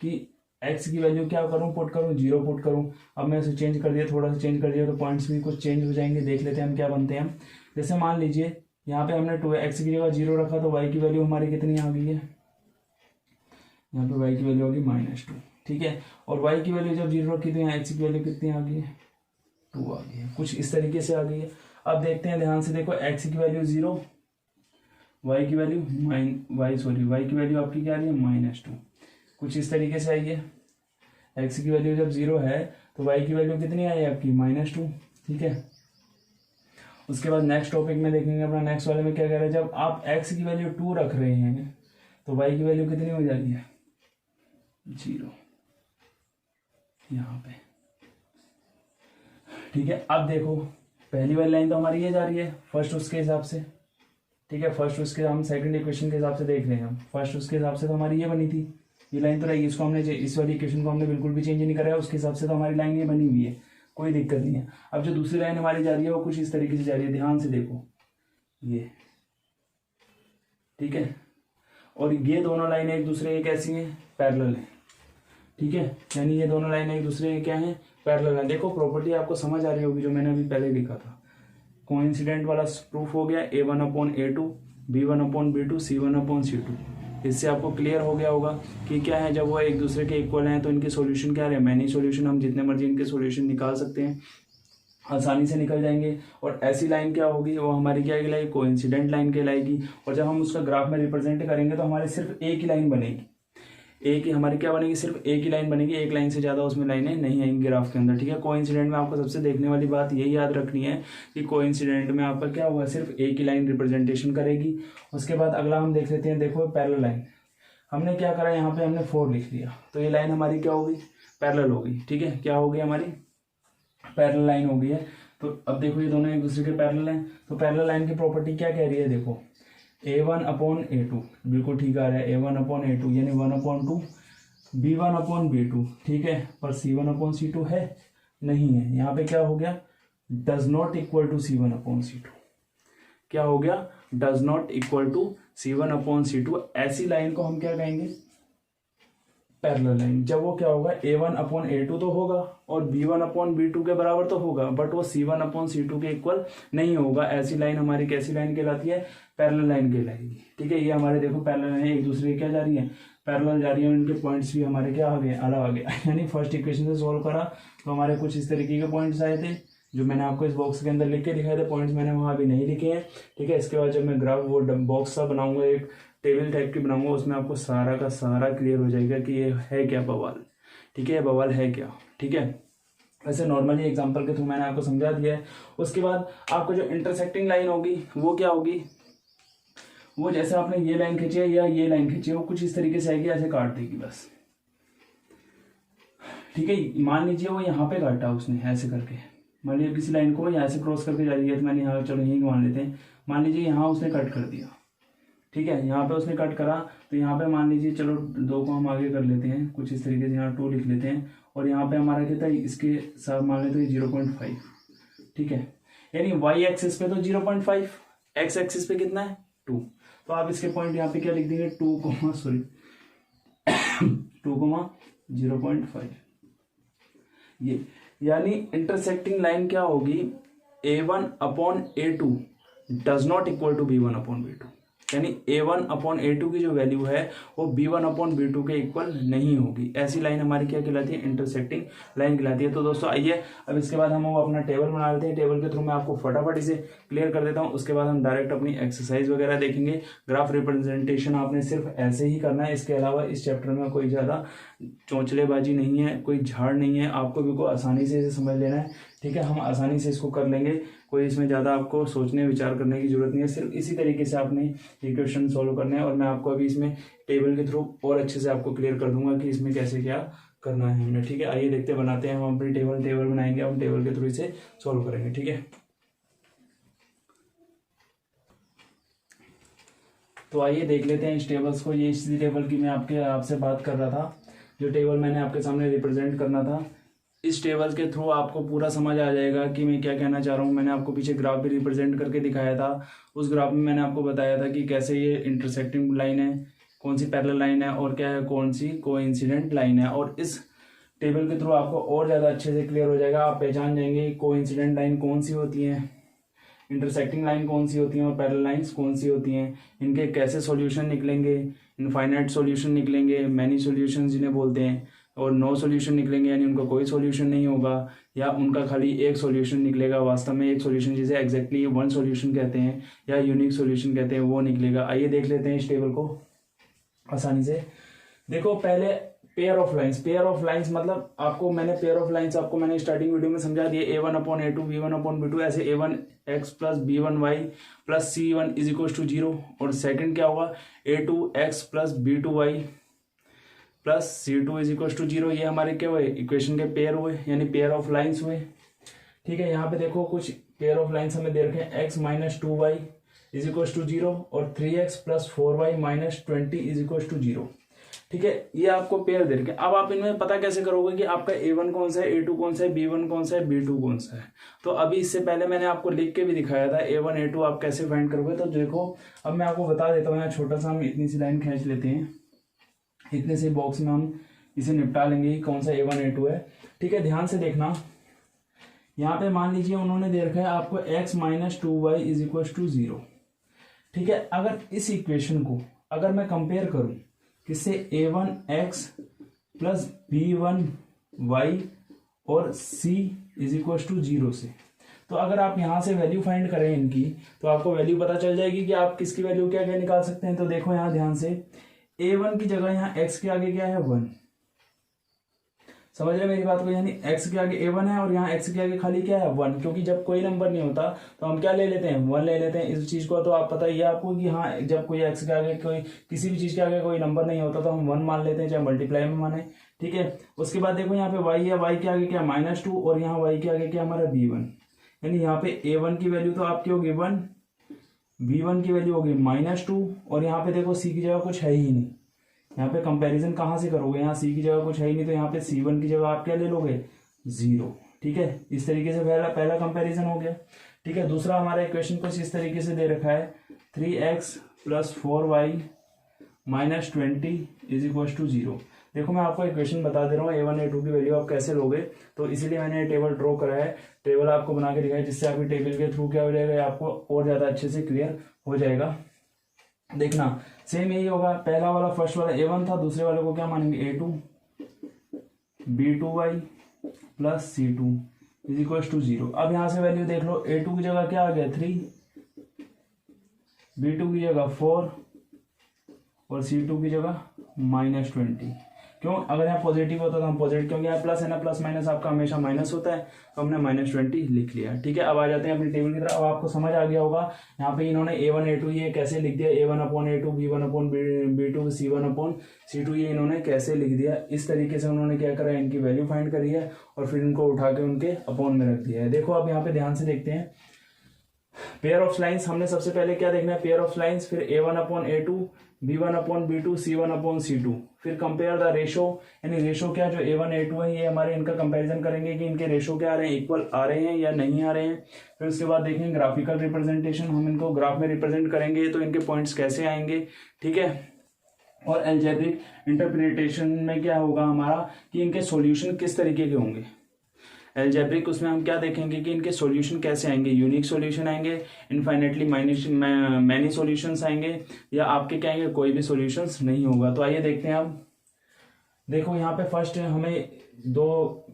[SPEAKER 1] कि x की वैल्यू क्या करूं, पुट करूं, 0 पुट करूं। अब मैं इसे चेंज कर दिया, थोड़ा सा चेंज कर दिया, तो पॉइंट्स भी कुछ चेंज हो जाएंगे। देख लेते हैं हम क्या बनते हैं। जैसे मान लीजिए यहाँ पे हमने 2x की जगह 0 रखा, तो y की वैल्यू हमारी कितनी आ गई है, यहाँ पे y की वैल्यू होगी -2। ठीक है, और y की वैल्यू जब 0 रखी तो यहाँ x की वैल्यू कितनी आ गई है, 2 आ गई है। कुछ इस तरीके से आ गई है। अब देखते हैं, ध्यान से देखो, x की वैल्यू 0, y की वैल्यू y की वैल्यू आपकी क्या आ रही है, -2। कुछ इस तरीके से आई है। x की वैल्यू जब 0 है तो y की वैल्यू कितनी आई आपकी, -2। ठीक है, उसके बाद नेक्स्ट टॉपिक में देखेंगे अपना, नेक्स्ट वाले में क्या कह रहा है, जब आप x की वैल्यू 2 रख रहे हैं तो y की वैल्यू कितनी हो जा रही है, 0 यहाँ पे। ठीक है, अब देखो, पहली वाली लाइन तो हमारी ये जा रही है फर्स्ट उसके हिसाब से। ठीक है, फर्स्ट उसके हम सेकंड इक्वेशन के हिसाब से देख रहे हैं। हम फर्स्ट उसके हिसाब से तो हमारी ये बनी थी, ये लाइन तो रहेगी। इसको हमने, इस वाली इक्वेशन को हमने बिल्कुल भी चेंज नहीं करा है, उसके हिसाब से तो हमारी लाइन ये बनी हुई है, कोई दिक्कत नहीं है। अब जो दूसरी लाइन हमारी जा रही है वो कुछ इस तरीके से जा रही है, ध्यान से देखो ये। ठीक है, और ये दोनों लाइनें एक दूसरे के कैसी हैं, पैरेलल है। ठीक है, यानी ये दोनों लाइनें एक दूसरे के क्या हैं, पैरेलल है। देखो प्रॉपर्टी आपको समझ आ रही होगी जो मैंने अभी पहले लिखा था। कोइंसिडेंट वाला प्रूफ हो गया, A1/A2, B1/B2, C1/C2। इससे आपको क्लियर हो गया होगा कि क्या है, जब वो एक दूसरे के इक्वल हैं तो इनके सॉल्यूशन क्या है, मैनी सॉल्यूशन। हम जितने मर्जी इनके सॉल्यूशन निकाल सकते हैं, आसानी से निकल जाएंगे। और ऐसी लाइन क्या होगी, वो हमारी क्या कहलाएगी, कोइंसिडेंट लाइन कहलाएगी। और जब हम उसका ग्राफ में रिप्रेजेंट करेंगे तो हमारी सिर्फ एक ही लाइन बनेगी, एक ही हमारी क्या बनेगी, सिर्फ एक ही लाइन बनेगी। एक लाइन से ज़्यादा उसमें लाइनें नहीं आएंगी ग्राफ के अंदर। ठीक है, कोइंसिडेंट में आपको सबसे देखने वाली बात यही याद रखनी है कि कोइंसिडेंट में आपका क्या होगा, सिर्फ एक ही लाइन रिप्रेजेंटेशन करेगी। उसके बाद अगला हम देख लेते हैं, देखो पैरेलल लाइन। हमने क्या करा, यहाँ पे हमने 4 लिख दिया, तो ये लाइन हमारी क्या होगी, पैरेलल होगी। ठीक है, क्या होगी, हमारी पैरेलल लाइन हो गई है। तो अब देखो ये दोनों एक दूसरे के पैरेलल हैं, तो पैरेलल लाइन की प्रॉपर्टी क्या कह रही है, देखो A1/A2 बिल्कुल ठीक आ रहा है, A1/A2 यानी 1/2, B1/B2। ठीक है, पर C1/C2 है नहीं है। यहाँ पे क्या हो गया, does not equal to C1/C2। क्या हो गया, does not equal to C1/C2। ऐसी लाइन को हम क्या कहेंगे, पैरेलल लाइन। जब वो क्या होगा, A1/A2 तो होगा और B1/B2 के बराबर तो होगा, बट वो C1/C2 के इक्वल नहीं होगा। ऐसी लाइन हमारी कैसी लाइन कहलाती है, पैरेलल लाइन कहलाएगी। ठीक है, ये हमारे देखो पैरेलल है, एक दूसरे की क्या जा रही है, पैरेलल जा रही है। उनके पॉइंट्स भी हमारे क्या आ गए, अलग आ गए। यानी फर्स्ट इक्वेशन से सोल्व करा तो हमारे कुछ इस तरीके के पॉइंट्स आए थे, जो मैंने आपको इस बॉक्स के अंदर लिख के दिखाए थे। पॉइंट्स मैंने वहाँ भी नहीं लिखे हैं। ठीक है, इसके बाद जब मैं ग्राफ वो बॉक्स सा बनाऊंगा, एक टेबल टाइप की बनाऊंगा, उसमें आपको सारा का सारा क्लियर हो जाएगा कि ये है क्या बवाल। ठीक है, बवाल है क्या। ठीक है, वैसे नॉर्मली एग्जांपल के थ्रू मैंने आपको समझा दिया है। उसके बाद आपको जो इंटरसेक्टिंग लाइन होगी वो क्या होगी, वो जैसे आपने ये लाइन खींची है या ये लाइन खींची है, वो कुछ इस तरीके से आएगी, ऐसे काट देगी बस। ठीक है, मान लीजिए वो यहाँ पे काटा उसने ऐसे करके, मान लीजिए किसी लाइन को यहाँ से क्रॉस करके जा रही है, तो मैंने यहाँ, चलो यहीं मान लेते हैं, मान लीजिए यहाँ उसने कट कर दिया। ठीक है, यहाँ पे उसने कट करा, तो यहाँ पे मान लीजिए, चलो 2 को हम आगे कर लेते हैं, कुछ इस तरीके से यहाँ 2 लिख लेते हैं। और यहाँ पे हमारा क्या था, इसके साथ मान लेते हैं 0.5। ठीक है, यानी y एक्सिस पे तो 0.5, x एक्सिस पे कितना है 2। तो आप इसके पॉइंट यहाँ पे क्या लिख देंगे, 2,0.5। ये यानी इंटरसेक्टिंग लाइन क्या होगी, A1/A2 does not equal to B1/B2। यानी A1/A2 की जो वैल्यू है वो B1/B2 के इक्वल नहीं होगी। ऐसी लाइन हमारी क्या कहलाती है, इंटरसेक्टिंग लाइन कहलाती है। तो दोस्तों आइए अब इसके बाद हम अपना टेबल बना लेते हैं। टेबल के थ्रू मैं आपको फटाफट इसे क्लियर कर देता हूँ। उसके बाद हम डायरेक्ट अपनी एक्सरसाइज वगैरह देखेंगे। ग्राफ रिप्रेजेंटेशन आपने सिर्फ ऐसे ही करना है, इसके अलावा इस चैप्टर में कोई ज़्यादा चौंचलेबाजी नहीं है, कोई झाड़ नहीं है, आपको भी को आसानी से इसे समझ लेना है। ठीक है, हम आसानी से इसको कर लेंगे, कोई इसमें ज़्यादा आपको सोचने विचार करने की जरूरत नहीं है। सिर्फ इसी तरीके से आपने ये क्वेश्चन सॉल्व करने हैं और मैं आपको अभी इसमें टेबल के थ्रू और अच्छे से आपको क्लियर कर दूंगा कि इसमें कैसे क्या करना है हमने। ठीक है, आइए देखते बनाते हैं हम अपनी टेबल बनाएंगे, हम टेबल के थ्रू इसे सॉल्व करेंगे। ठीक है, तो आइए देख लेते हैं इस टेबल्स को। ये इसी टेबल की मैं आपसे बात कर रहा था, जो टेबल मैंने आपके सामने रिप्रेजेंट करना था। इस टेबल के थ्रू आपको पूरा समझ आ जाएगा कि मैं क्या कहना चाह रहा हूँ। मैंने आपको पीछे ग्राफ भी रिप्रेजेंट करके दिखाया था। उस ग्राफ में मैंने आपको बताया था कि कैसे ये इंटरसेक्टिंग लाइन है, कौन सी पैरेलल लाइन है और क्या है कौन सी कोइंसिडेंट लाइन है। और इस टेबल के थ्रू आपको और ज़्यादा अच्छे से क्लियर हो जाएगा। आप पहचान जाएंगे कोइंसिडेंट लाइन कौन सी होती है, इंटरसेक्टिंग लाइन कौन सी होती है और पैरेलल लाइंस कौन सी होती हैं। इनके कैसे सॉल्यूशन निकलेंगे, इनफाइनाइट सॉल्यूशन निकलेंगे, मैनी सॉल्यूशन जिन्हें बोलते हैं, और नो सॉल्यूशन निकलेंगे यानी उनका कोई सॉल्यूशन नहीं होगा, या उनका खाली एक सॉल्यूशन निकलेगा। वास्तव में एक सॉल्यूशन जिसे एग्जैक्टली वन सॉल्यूशन कहते हैं या यूनिक सॉल्यूशन कहते हैं वो निकलेगा। आइए देख लेते हैं इस टेबल को आसानी से। देखो पहले पेयर ऑफ लाइंस मतलब आपको मैंने स्टार्टिंग वीडियो में समझा दिया। a1/a2 b1/b2 ऐसे a1 x plus b1 y plus c1 is equal to 0। और सेकंड क्या होगा, a2 x plus b2 y plus c2 is equal to 0। ये हमारे क्या हुए, इक्वेशन के पेयर हुए यानी पेयर ऑफ लाइंस हुए। ठीक है, यहाँ पे देखो कुछ पेयर ऑफ लाइंस हमें दे रखे हैं, x minus 2y is equal to 0 और 3x plus 4y minus 20 is equal to 0। ठीक है, ये आपको पेयर दे रखे। अब आप इनमें पता कैसे करोगे कि आपका a1 कौन सा है, a2 कौन सा है, b1 कौन सा है, b2 कौन सा है। तो अभी इससे पहले मैंने आपको लिख के भी दिखाया था a1 a2 आप कैसे फाइंड करोगे। तो देखो अब मैं आपको बता देता हूँ। यहाँ छोटा सा हम इतनी सी लाइन खींच लेते हैं, इतने से बॉक्स में हम इसे निपटा लेंगे कौन सा a1 a2 है। ठीक है, ध्यान से देखना। यहाँ पे मान लीजिए उन्होंने दे रखा है आपको x minus 2y is equal to 0। ठीक है, अगर इस इक्वेशन को अगर मैं कंपेयर करूं किससे, a1x प्लस b1y और c इज इक्वल टू 0 से, तो अगर आप यहां से वैल्यू फाइंड करें इनकी तो आपको वैल्यू पता चल जाएगी कि आप किसकी वैल्यू क्या क्या निकाल सकते हैं। तो देखो यहां ध्यान से, a1 की जगह यहाँ x के आगे क्या है 1, समझ रहे मेरी बात को, यानी x के आगे a1 है और यहाँ x के आगे खाली क्या है 1, क्योंकि जब कोई नंबर नहीं होता तो हम क्या ले लेते हैं 1 ले लेते हैं। इस चीज को तो आप पता ही है आपको कि हाँ जब कोई x के आगे कोई किसी भी चीज के आगे कोई नंबर नहीं होता तो हम 1 मान लेते हैं, चाहे मल्टीप्लाई में माने। ठीक है, उसके बाद देखो यहाँ पे y है, y के आगे क्या -2 और यहाँ y के आगे क्या हमारा b1, यानी यहाँ पे a1 की वैल्यू तो आपकी होगी 1, b1 की वैल्यू होगी -2 और यहाँ पे देखो c की जगह कुछ है ही नहीं। यहाँ पे कंपैरिजन कहाँ से करोगे, यहाँ c की जगह कुछ है ही नहीं तो यहाँ पे c1 की जगह आप क्या ले लोगे 0। ठीक है, इस तरीके से पहला कंपैरिजन हो गया। ठीक है, दूसरा हमारा इक्वेशन कुछ इस तरीके से दे रखा है 3x plus 4y minus 20 is equal to 0। देखो मैं आपको इक्वेशन बता दे रहा हूँ a1 a2 की वैल्यू आप कैसे लोगे, तो इसीलिए मैंने टेबल ड्रॉ करा है, टेबल आपको बना के दिखाया जिससे आपकी टेबल के थ्रू क्या हो जाएगा आपको और ज्यादा अच्छे से क्लियर हो जाएगा। देखना सेम यही होगा, पहला वाला फर्स्ट वाला a1 था, दूसरे वाले को क्या मानेंगे a2 b2y plus c2 is equal to 0। अब यहां से वैल्यू देख लो, a2 की जगह क्या आ गया 3, b2 की जगह 4 और c2 की जगह -20। क्यों, अगर यहाँ पॉजिटिव होता तो हम पॉजिटिव, क्योंकि यहाँ प्लस है ना, प्लस माइनस आपका हमेशा माइनस होता है, तो हमने -20 लिख लिया। ठीक है, अब आ जाते हैं अपनी टेबल की तरफ। अब आपको समझ आ गया होगा यहाँ पे इन्होंने a1 a2 ये कैसे लिख दिया, a1/a2 b1/b2 c1/c2 ये इन्होंने कैसे लिख दिया। इस तरीके से उन्होंने क्या करा, इनकी वैल्यू फाइंड करी है और फिर इनको उठा के उनके अपॉन में रख दिया है। देखो अब यहाँ पे ध्यान से देखते हैं पेयर ऑफ लाइंस। हमने सबसे पहले क्या देखना है, पेयर ऑफ लाइंस, फिर a1/a2 b1/b2 c1/c2, फिर कंपेयर द रेशो, यानी रेशो क्या जो a1 a2 है ये हमारे इनका कंपैरिजन करेंगे कि इनके रेशो क्या आ रहे हैं, इक्वल आ रहे हैं या नहीं आ रहे हैं। फिर उसके बाद देखेंगे ग्राफिकल रिप्रेजेंटेशन, हम इनको ग्राफ में रिप्रेजेंट करेंगे तो इनके पॉइंट्स कैसे आएंगे। ठीक है, और अलजेब्रिक इंटरप्रिटेशन में क्या होगा हमारा कि इनके सॉल्यूशन किस तरीके के होंगे। अलजेब्रिक उसमें हम क्या देखेंगे कि इनके सॉल्यूशन कैसे आएंगे, यूनिक सॉल्यूशन आएंगे, इनफाइनेटली मैनी सॉल्यूशंस आएंगे, या आपके क्या आएंगे कोई भी सॉल्यूशंस नहीं होगा। तो आइए देखते हैं। अब देखो यहाँ पे फर्स्ट हमें दो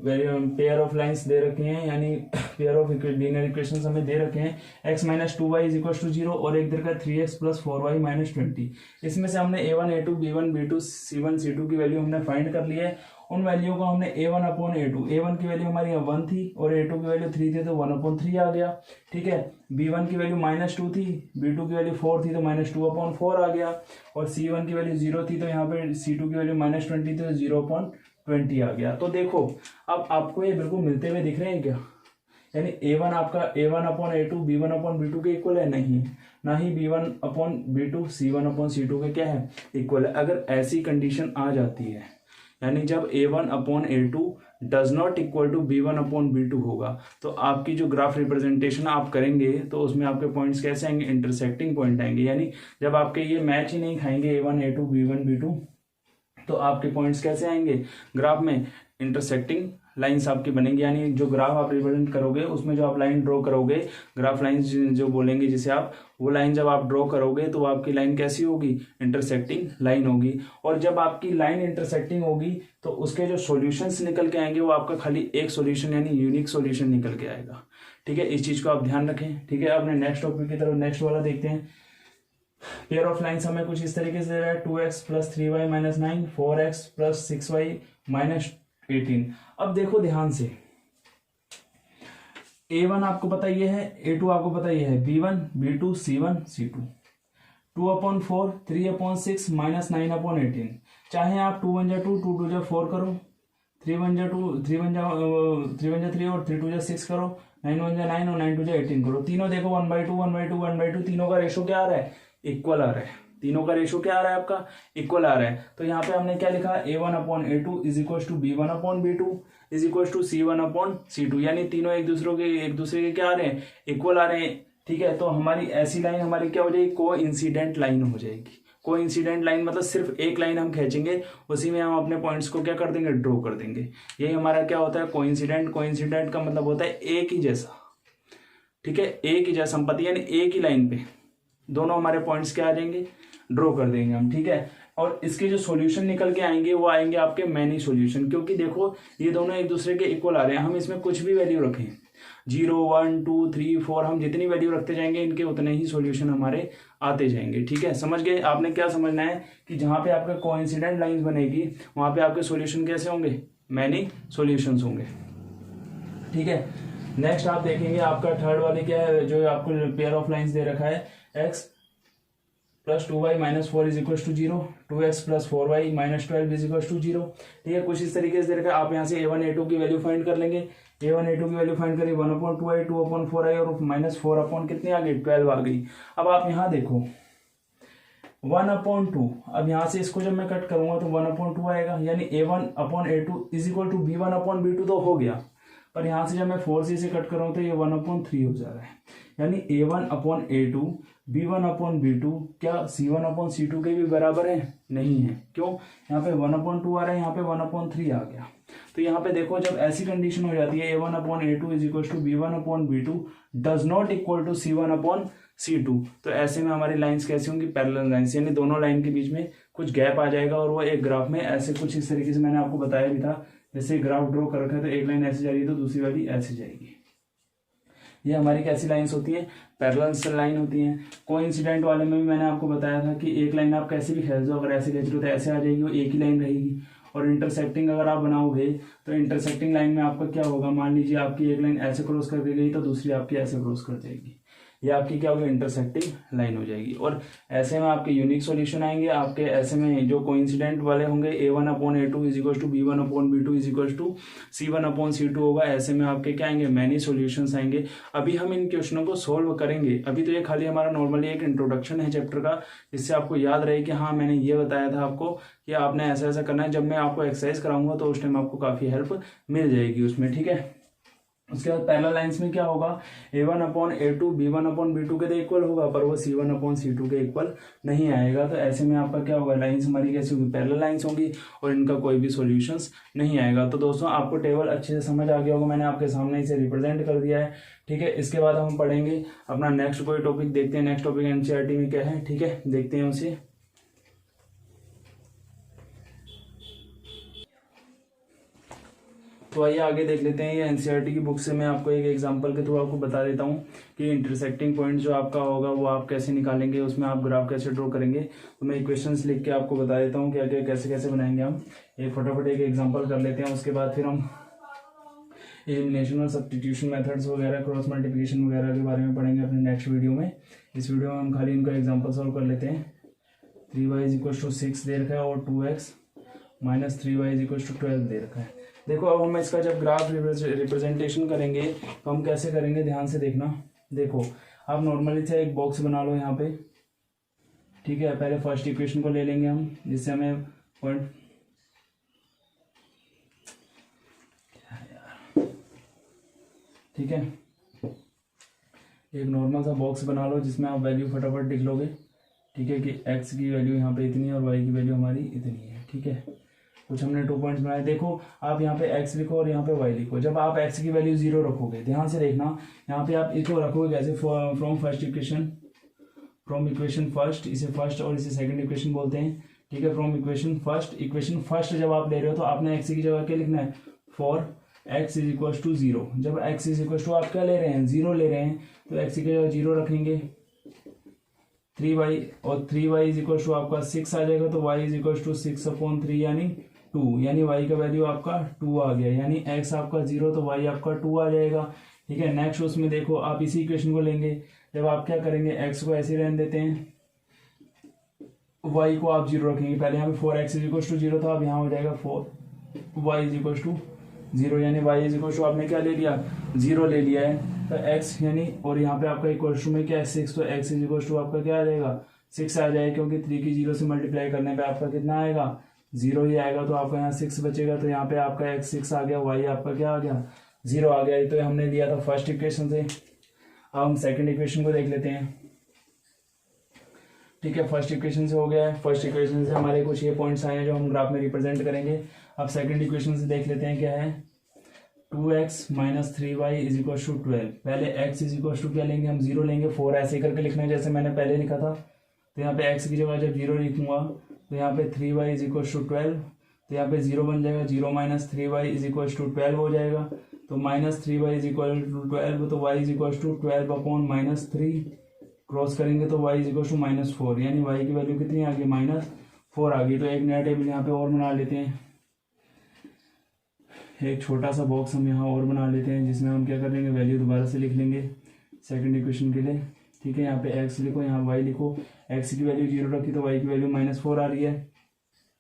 [SPEAKER 1] पेयर ऑफ लाइंस दे रखे हैं, यानी पेयर ऑफ लीनियर इक्वेशंस हमें दे रखे हैं, x minus 2y is equal to 0 और एक दे रखा है 3x प्लस 4y माइनस 20। इसमें से हमने a1 a2 b1 b2 c1 c2 की वैल्यू हमने फाइंड कर ली है। उन वैल्यू को हमने a1/a2, a1 की वैल्यू हमारी 1 थी और a2 की वैल्यू 3 थी तो 1/3 आ गया। ठीक है, b1 की वैल्यू -2 थी, b2 की वैल्यू 4 थी तो -2/4 आ गया, और c1 की वैल्यू 0 थी तो यहाँ पे c2 की वैल्यू -20 थी तो 0/2 20 आ गया। तो देखो अब आपको ये बिल्कुल मिलते हुए दिख रहे हैं क्या, यानी A1 आपका A1 upon A2 B1 upon B2 के इक्वल है, नहीं, ना ही B1 upon B2 C1 upon C2 के क्या है, इक्वल है। अगर ऐसी कंडीशन आ जाती है, यानी जब A1 upon A2 does not equal to B1 upon B2 होगा, तो आपकी जो ग्राफ रिप्रेजेंटेशन आप करेंगे तो उसमें आपके पॉइंट्स कैसे आएंगे, इंटरसेक्टिंग पॉइंट आएंगे। यानी जब आपके ये मैच ही नहीं खाएंगे A1 A2 B1 B2, तो आपके पॉइंट्स कैसे आएंगे ग्राफ में, इंटरसेक्टिंग लाइंस आपकी बनेंगी। यानी जो ग्राफ आप रिप्रेजेंट करोगे उसमें जो आप लाइन ड्रॉ करोगे, ग्राफ लाइंस जो बोलेंगे जिसे आप, वो लाइन जब आप ड्रॉ करोगे तो आपकी लाइन कैसी होगी, इंटरसेक्टिंग लाइन होगी। और जब आपकी लाइन इंटरसेक्टिंग होगी तो उसके जो सॉल्यूशंस निकल के आएंगे वो आपका खाली एक सॉल्यूशन यानी यूनिक सॉल्यूशन निकल के आएगा। ठीक है, इस चीज को आप ध्यान रखें। ठीक है, अपने नेक्स्ट टॉपिक की तरफ नेक्स्ट वाला देखते हैं। पेयर ऑफ लाइन्स हमें कुछ इस तरीके से दे रहा है, 2x plus 3y minus 9, 4x plus 6y minus 18। अब देखो ध्यान से, A1 आपको पता ये है, A2 आपको पता ये है, B1 B2 C1 C2, 2/4 3/6 minus 9/18। चाहे आप 2 1 जा 2 2 2 जा 4 करो, 3 1 जा 2 3 1 जा 3 और 3 2 जा 6 करो, 9 1 जा 9 और 9 2 जा 18 करो। तीनों देखो 1/2 1/2 1/2, तीनों का रेशो क्या आ रहा है, इक्वल आ रहा है। तीनों का रेशो क्या आ रहा है आपका, इक्वल आ रहा है। तो यहाँ पे हमने क्या लिखा, A1 upon A2 is equal to B1 upon B2 is equal to C1 upon C2, यानी तीनों एक दूसरे के क्या आ रहे हैं, इक्वल आ रहे हैं। ठीक है, तो हमारी ऐसी लाइन हमारी क्या हो जाएगी, कोइंसिडेंट लाइन हो जाएगी। कोइंसिडेंट लाइन मतलब सिर्फ एक लाइन हम खींचेंगे, उसी में हम अपने पॉइंट्स को क्या कर देंगे, ड्रॉ कर देंगे। यही हमारा क्या होता है, कोइंसिडेंट। कोइंसिडेंट का मतलब होता है एक ही जैसा। ठीक है, एक ही जैसा संपत्ति, यानी एक ही लाइन पे दोनों हमारे पॉइंट्स क्या आ जाएंगे, ड्रॉ कर देंगे हम। ठीक है, और इसके जो सॉल्यूशन निकल के आएंगे वो आएंगे आपके मैनी सॉल्यूशन, क्योंकि देखो ये दोनों एक दूसरे के इक्वल आ रहे हैं। हम इसमें कुछ भी वैल्यू रखें, 0 1 2 3 4, हम जितनी वैल्यू रखते जाएंगे इनके उतने ही सॉल्यूशन हमारे आते जाएंगे। ठीक है, समझ गए। आपने क्या समझना है कि जहां पे आपका कोइंसिडेंट लाइंस बनेगी वहां पे आपके सॉल्यूशन कैसे होंगे, मैनी सॉल्यूशंस होंगे। ठीक है, नेक्स्ट आप देखेंगे आपका थर्ड वाले क्या है, जो आपको पेयर ऑफ लाइंस दे रखा है, x plus 2y minus 4 is equal to 0, 2x plus 4y minus 12 is equal to 0। ठीक है, कुछ इस तरीके से दे रखा है। आप यहाँ से A1 A2 की वैल्यू फाइंड कर लेंगे। A1 A2 की वैल्यू फाइंड करिए, 1/2i 2/4i और माइनस 4 कितनी आ गई, 12 आ गई। अब आप यहाँ देखो 1/2, अब यहाँ से इसको जब मैं कट करूंगा तो 1/2 आएगा, यानी A1 upon A2 is equal to B1 upon B2 तो हो गया। पर यहाँ से जब मैं 4c से कट करूँ तो ये 1/3 हो जा रहा है, यानी A1 upon A2 B1 upon B2 क्या C1 अपॉन C2 के भी बराबर है, नहीं है। क्यों, यहाँ पे 1/2 आ रहा है, यहाँ पे 1/3 आ गया। तो यहाँ पे देखो जब ऐसी कंडीशन हो जाती है, A1 upon A2 is equal to B1 upon B2 does not equal to C1 upon C2, तो ऐसे में हमारी लाइंस कैसी होंगी, पैरेलल लाइंस, यानी दोनों लाइन के बीच में कुछ गैप आ जाएगा और वो एक ग्राफ में ऐसे कुछ इस तरीके से मैंने आपको बताया भी था। जैसे ग्राफ ड्रॉ कर रखा है तो एक लाइन ऐसे जा रही है तो दूसरी वाली ऐसे जाएगी। ये हमारी कैसी लाइंस होती हैं, पैरेलल लाइन होती हैं। कोइंसिडेंट वाले में भी मैंने आपको बताया था कि एक लाइन आप कैसे भी खींच दो, अगर ऐसे खींच लो तो ऐसे आ जाएगी, वो एक ही लाइन रहेगी। और इंटरसेक्टिंग अगर आप बनाओगे तो इंटरसेक्टिंग लाइन में आपका क्या होगा, मान लीजिए आपकी एक लाइन ऐसे क्रॉस कर दी गई तो दूसरी आपकी ऐसे क्रॉस कर जाएगी, ये आपकी क्या होगी, इंटरसेक्टिंग लाइन हो जाएगी। और ऐसे में आपके यूनिक सॉल्यूशन आएंगे। आपके ऐसे में जो कोइंसिडेंट वाले होंगे A1 upon A2 is equal to B1 upon B2 is equal to C1 upon C2 होगा। ऐसे में आपके क्या आएंगे, मैनी सॉल्यूशंस आएंगे। अभी हम इन क्वेश्चनों को सोल्व करेंगे। अभी तो ये खाली हमारा नॉर्मली एक इंट्रोडक्शन है चैप्टर का, जिससे आपको याद रहे कि हाँ मैंने ये बताया था आपको कि आपने ऐसा ऐसा करना है। जब मैं आपको एक्सरसाइज कराऊंगा तो उस टाइम आपको काफी हेल्प मिल जाएगी उसमें। ठीक है, उसके बाद पैरेलल लाइंस में क्या होगा, A1 upon A2 B1 upon B2 के तो इक्वल होगा, पर वो C1 अपॉन C2 के इक्वल नहीं आएगा। तो ऐसे में आपका क्या होगा, लाइंस हमारी कैसी होगी, पैरेलल लाइंस होंगी और इनका कोई भी सॉल्यूशंस नहीं आएगा। तो दोस्तों आपको टेबल अच्छे से समझ आ गया होगा, मैंने आपके सामने इसे रिप्रेजेंट कर दिया है। ठीक है, इसके बाद हम पढ़ेंगे अपना नेक्स्ट कोई टॉपिक, देखते हैं नेक्स्ट टॉपिक एनसीईआरटी में क्या है। ठीक है, देखते हैं उसे। तो आइए आगे देख लेते हैं। ये एनसीईआरटी की बुक से मैं आपको एक एग्जांपल के थ्रू आपको बता देता हूँ कि इंटरसेक्टिंग पॉइंट जो आपका होगा वो आप कैसे निकालेंगे, उसमें आप ग्राफ कैसे ड्रॉ करेंगे। तो मैं इक्वेशंस लिख के आपको बता देता हूँ क्या क्या कैसे कैसे बनाएंगे हम। एक फटाफट एक एग्जाम्पल कर लेते हैं, उसके बाद फिर हम एलिमिनेशन और सब्स्टिट्यूशन मेथड्स वगैरह, क्रॉस मल्टीप्लिकेशन वगैरह के बारे में पढ़ेंगे अपने नेक्स्ट वीडियो में। इस वीडियो में हम खाली इनका एग्जाम्पल सॉल्व कर लेते हैं। 3y इज इक्वल टू 6 दे रखा है और 2x -3y is equal to 12 दे रखा है। देखो अब हम इसका जब ग्राफ रिप्रेजेंटेशन करेंगे तो हम कैसे करेंगे, ध्यान से देखना। देखो आप नॉर्मली से एक बॉक्स बना लो यहाँ पे, ठीक है। पहले फर्स्ट इक्वेशन को ले लेंगे हम, जिससे हमें पॉइंट, ठीक है, एक नॉर्मल सा बॉक्स बना लो जिसमें आप वैल्यू फटाफट लिख लोगे, ठीक है, कि x की वैल्यू यहाँ पे इतनी है और y की वैल्यू हमारी इतनी है, ठीक है। कुछ हमने 2 पॉइंट्स बनाए। देखो आप यहाँ पे x लिखो और यहाँ पे y लिखो। जब आप x की वैल्यू 0 रखोगे, ध्यान से देखना, यहाँ पे आप इसको रखोगे कैसे, फ्रॉम इक्वेशन फर्स्ट, इसे फर्स्ट और इसे सेकंड इक्वेशन बोलते हैं, ठीक है। फ्रॉम इक्वेशन फर्स्ट जब आप ले रहे हो तो आपने x की जगह क्या लिखना है, for x is equal to 0। जब x इज इक्वल टू आप क्या ले रहे हैं, 0 ले रहे हैं, तो x की जगह 0 रखेंगे। 3y और 3y इज इक्वल टू आपका 6 आ जाएगा, तो y इज इक्वल टू 6/3 यानी 2, यानी y का वैल्यू आपका 2 आ गया, यानी x आपका 0 तो y आपका 2 आ जाएगा, ठीक है। नेक्स्ट उसमें देखो आप इसी इक्वेशन को लेंगे, जब आप क्या करेंगे, x को ऐसे रहने देते हैं, y को आप 0 रखेंगे। पहले यहाँ पे 4x इज इक्वल टू 0 था, अब यहाँ हो जाएगा 4y इज इक्वल टू 0, यानी y इज इक्वल टू आपने क्या ले लिया, 0 ले लिया है, तो x यानी, और यहाँ पे आपका इक्वल टू में क्या है 6, तो x इज इक्वल टू आपका क्या आ जाएगा, 6 आ जाएगा, क्योंकि 3 की 0 से मल्टीप्लाई करने पे आपका कितना आएगा, 0 ही आएगा, तो आपका यहाँ 6 बचेगा, तो यहाँ पे आपका x 6 आ गया, y आपका क्या आ गया, 0 आ गया। ये तो हमने लिया था फर्स्ट इक्वेशन से। अब हम सेकंड इक्वेशन को देख लेते हैं, ठीक है। फर्स्ट इक्वेशन से हो गया है, फर्स्ट इक्वेशन से हमारे कुछ ये पॉइंट्स आए हैं जो हम ग्राफ में रिप्रेजेंट करेंगे। अब सेकंड इक्वेशन से देख लेते हैं क्या है, 2x - 3y is equal to 12। पहले x इज इक्वल टू क्या लेंगे, हम 0 लेंगे, 4 ऐसे करके लिखना है जैसे मैंने पहले लिखा था। तो यहाँ पे x की जगह जब 0 लिखूंगा तो यहाँ पे 3y इज इक्वल टू 12, तो यहाँ पे 0 बन जाएगा, 0 - 3y इज इक्वल टू 12 हो जाएगा, तो -3y इज इक्वल टू 12, तो y is equal to 12/-3 cross करेंगे तो y इज इक्वल टू -4, यानी y की वैल्यू कितनी आ गई, -4 आ गई। तो एक नया टेबल यहाँ पे और बना लेते हैं, एक छोटा सा बॉक्स हम यहाँ और बना लेते हैं, जिसमें हम क्या करेंगे, वैल्यू दोबारा से लिख लेंगे सेकंड इक्वेशन के लिए, ठीक है। यहाँ पे x लिखो, यहाँ y लिखो, x की वैल्यू 0 रखी तो y की वैल्यू -4 आ रही है,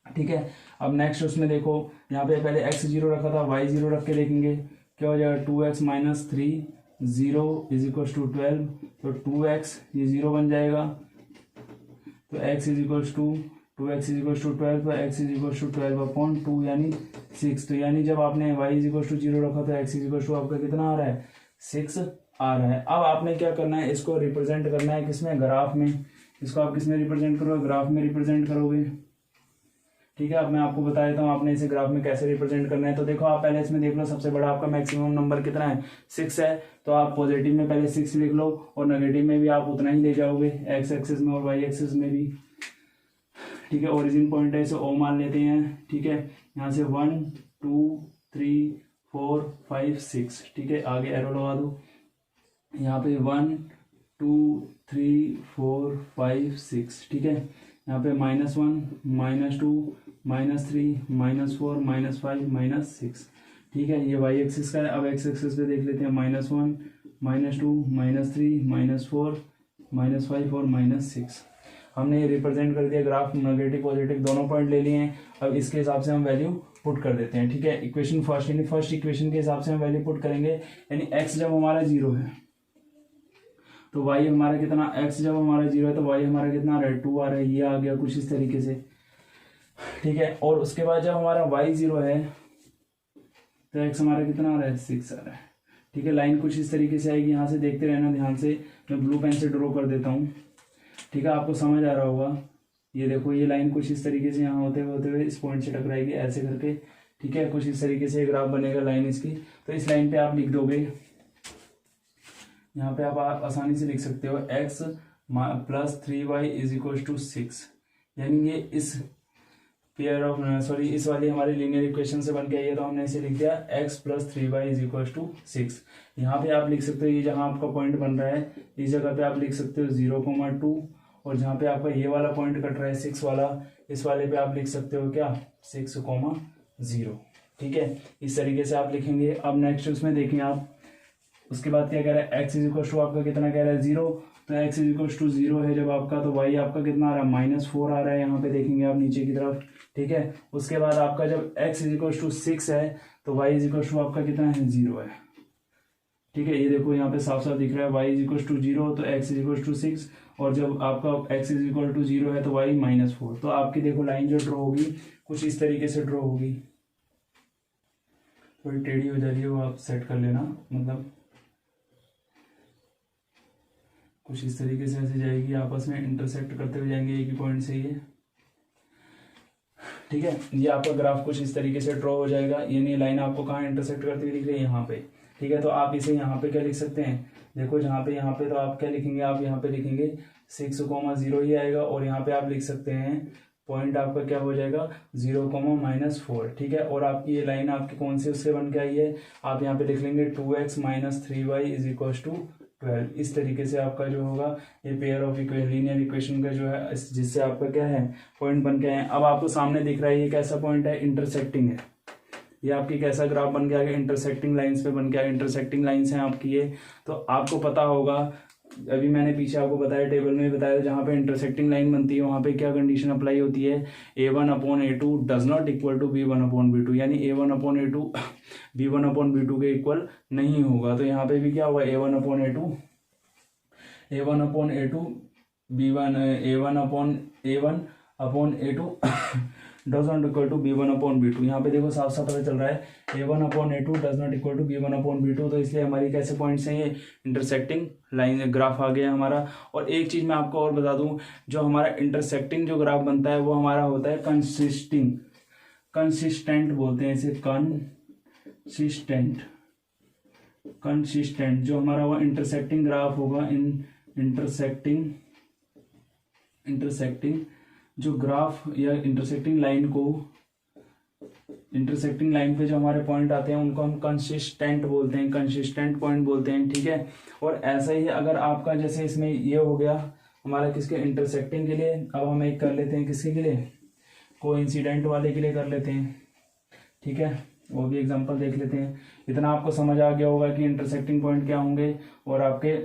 [SPEAKER 1] ठीक है। अब नेक्स्ट उसमें देखो, यहाँ पे पहले x 0 रखा था, y 0 रख के देखेंगे क्या हो जाएगा, 2x - 3 0 इज इक्वल टू 12, तो 2x ये 0 बन जाएगा, तो x is equal to 2x is equal to 12, तो x इज इक्वल टू 12/2 यानी 6। तो यानी जब आपने y इज इक्वल टू 0 रखा तो x इज इक्वल टू आपका कितना आ रहा है, 6 आ रहा है। अब आपने क्या करना है, इसको रिप्रेजेंट करना है किसमें, ग्राफ में। इसको आप किसमें रिप्रेजेंट करोगे, ग्राफ में रिप्रेजेंट करोगे, ठीक है। अब मैं आपको बता देता हूँ आपने इसे ग्राफ में कैसे रिप्रेजेंट करना है। तो देखो आप पहले इसमें देख लो, सबसे बड़ा आपका मैक्सिमम नंबर कितना है, 6 है, तो आप पॉजिटिव में पहले 6 लिख लो और नेगेटिव में भी आप उतना ही ले जाओगे, x एक्सिस में और y एक्सिस में भी, ठीक है। ओरिजिन पॉइंट है, इसे O मान लेते हैं, ठीक है। यहाँ से 1 2 3 4 5 6, ठीक है। आगे एरो लगा दो, यहाँ पे 1 2 3 4 5 6, ठीक है। यहाँ पे -1 -2 -3 -4 -5 -6, ठीक है। ये y एक्सिस का है। अब x एक्सिस पे देख लेते हैं, -1 -2 -3 -4 -5 और -6। हमने ये रिप्रेजेंट कर दिया ग्राफ, नेगेटिव पॉजिटिव दोनों पॉइंट ले लिए हैं। अब इसके हिसाब से हम वैल्यू पुट कर देते हैं, ठीक है। इक्वेशन फर्स्ट, यानी फर्स्ट इक्वेशन के हिसाब से हम वैल्यू पुट करेंगे, यानी x जब हमारा 0 है तो y हमारा कितना, x जब हमारा 0 है तो y हमारा कितना आ रहा है, 2 आ रहा है, ये आ गया कुछ इस तरीके से, ठीक है। और उसके बाद जब हमारा y 0 है तो x हमारा कितना आ रहा है, 6 आ रहा है, ठीक है। लाइन कुछ इस तरीके से आएगी, यहाँ से देखते रहना ध्यान से, मैं ब्लू पेन से ड्रॉ कर देता हूँ, ठीक है। आपको समझ आ रहा होगा, ये देखो ये लाइन कुछ इस तरीके से यहाँ होते हुए इस पॉइंट से टकराएगी ऐसे करके, ठीक है। कुछ इस तरीके से ग्राफ बनेगा लाइन इसकी। तो इस लाइन पे आप लिख दोगे, यहाँ पे आप आसानी से लिख सकते हो x + 3y is equal to 6, यानी ये इस पेयर ऑफ इस वाली हमारी लीनियर इक्वेशन से बन के आई है, तो हमने इसे लिख दिया x + 3y is equal to 6। यहाँ पे आप लिख सकते हो, ये जहाँ आपका पॉइंट बन रहा है इस जगह पे आप लिख सकते हो 0,2, और जहाँ पे आपका ये वाला पॉइंट कट रहा है 6 वाला, इस वाले पे आप लिख सकते हो क्या, 6,0, ठीक है। इस तरीके से आप लिखेंगे। अब नेक्स्ट उसमें देखें आप, उसके बाद क्या कह रहा है, x इज इक्वल टू आपका कितना कह रहा है, 0, तो x इज इक्वल टू 0 है जब आपका, तो y आपका कितना आ रहा है, -4 आ रहा है। यहाँ पे देखेंगे आप नीचे की तरफ, ठीक है। उसके बाद आपका जब x इज इक्वल टू 6 है तो y इज इक्वल टू आपका कितना है 0 है, ठीक है। ये देखो यहाँ पे साफ साफ दिख रहा है y इज इक्वल टू 0 तो x इज इक्वल टू 6, और जब आपका x इज इक्वल टू 0 है तो y -4। तो आपकी देखो लाइन जो ड्रॉ होगी कुछ इस तरीके से ड्रॉ होगी, थोड़ी टेढ़ी हो जा रही है वो आप सेट कर लेना, मतलब कुछ इस तरीके से ऐसे जाएगी, आपस में इंटरसेक्ट करते हुए जाएंगे एक ही पॉइंट से ये, ठीक है। ये आपका ग्राफ कुछ इस तरीके से ड्रॉ हो जाएगा, यानी लाइन आपको कहाँ इंटरसेक्ट करती हुई दिख रही है यहाँ पे, ठीक है। तो आप इसे यहाँ पे क्या लिख सकते हैं, देखो यहाँ पे तो आप क्या लिखेंगे, आप यहाँ पे लिखेंगे 6,0 ही आएगा, और यहाँ पे आप लिख सकते हैं पॉइंट आपका क्या हो जाएगा 0,-4, ठीक है। और आपकी ये लाइन आपकी कौन सी उससे बन के आई है, आप यहाँ पे लिख लेंगे 2x - 3y is equal to 12। इस तरीके से आपका जो होगा ये पेयर ऑफ लीनियर इक्वेशन का जो है जिससे आपका क्या है पॉइंट बन के आए। अब आपको सामने दिख रहा है ये कैसा पॉइंट है, इंटरसेक्टिंग है। ये आपकी कैसा ग्राफ बन के आ गया, इंटरसेक्टिंग लाइंस पे बन के आ गया, इंटरसेक्टिंग लाइंस हैं आपकी ये। तो आपको पता होगा, अभी मैंने पीछे आपको बताया, टेबल में बताया, जहाँ पे इंटरसेक्टिंग लाइन बनती है वहाँ पे क्या कंडीशन अप्लाई होती है, a1/a2 does not equal to b1/b2, यानी a1/a2 b1/b2 के इक्वल नहीं होगा। तो यहाँ पे भी क्या हुआ, a1/a2 a1/a2 does not equal to b1/b2। यहाँ पे देखो साफ साफ पता चल रहा है a1/a2 does not equal to b1/b2, तो इसलिए हमारी कैसे पॉइंट्स हैं ये इंटरसेक्टिंग लाइन ग्राफ आ गया हमारा। और एक चीज मैं आपको और बता दूं, जो हमारा इंटरसेक्टिंग जो ग्राफ बनता है वो हमारा होता है कंसिस्टेंट बोलते हैं इसे, कंसिस्टेंट जो हमारा वो इंटरसेक्टिंग ग्राफ होगा, इंटरसेक्टिंग जो ग्राफ या इंटरसेक्टिंग लाइन पे जो हमारे पॉइंट आते हैं उनको हम कंसिस्टेंट बोलते हैं, कंसिस्टेंट पॉइंट बोलते हैं, ठीक है। और ऐसा ही अगर आपका जैसे इसमें ये हो गया हमारा किसके इंटरसेक्टिंग के लिए, अब हम एक कर लेते हैं किसके के लिए, कोइंसिडेंट वाले के लिए कर लेते हैं, ठीक है। वो भी एग्जांपल देख लेते हैं। इतना आपको समझ आ गया होगा कि इंटरसेक्टिंग पॉइंट क्या होंगे और आपके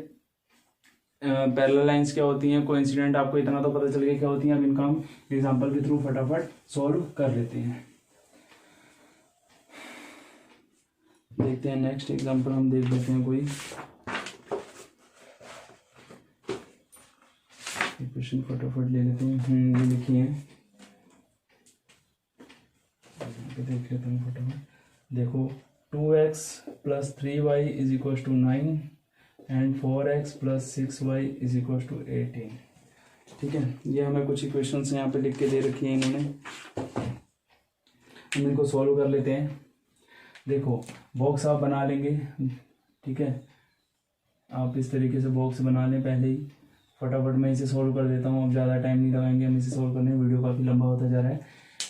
[SPEAKER 1] पैरेलल लाइंस क्या होती हैं, कोइंसिडेंट आपको इतना तो पता चल गया क्या होती हैं। अब इनका हम एग्जांपल के थ्रू फटाफट सॉल्व कर लेते हैं। देखते हैं नेक्स्ट एग्जांपल हम देख लेते हैं कोई क्वेश्चन फटाफट ले लेते हैं। ये लिखिए, देख लेते हैं फटाफट। देखो 2x + 3y is equal to 9 and 4x + 6y is equal to 18, ठीक है। ये हमें कुछ इक्वेशंस यहाँ पे लिख के दे रखी है इन्होंने, हम इनको सॉल्व कर लेते हैं। देखो बॉक्स आप बना लेंगे, ठीक है। आप इस तरीके से बॉक्स बना लें पहले ही, फटाफट मैं इसे सॉल्व कर देता हूँ। अब ज़्यादा टाइम नहीं लगाएंगे हम इसे सॉल्व करने, वीडियो काफ़ी लंबा होता जा रहा है।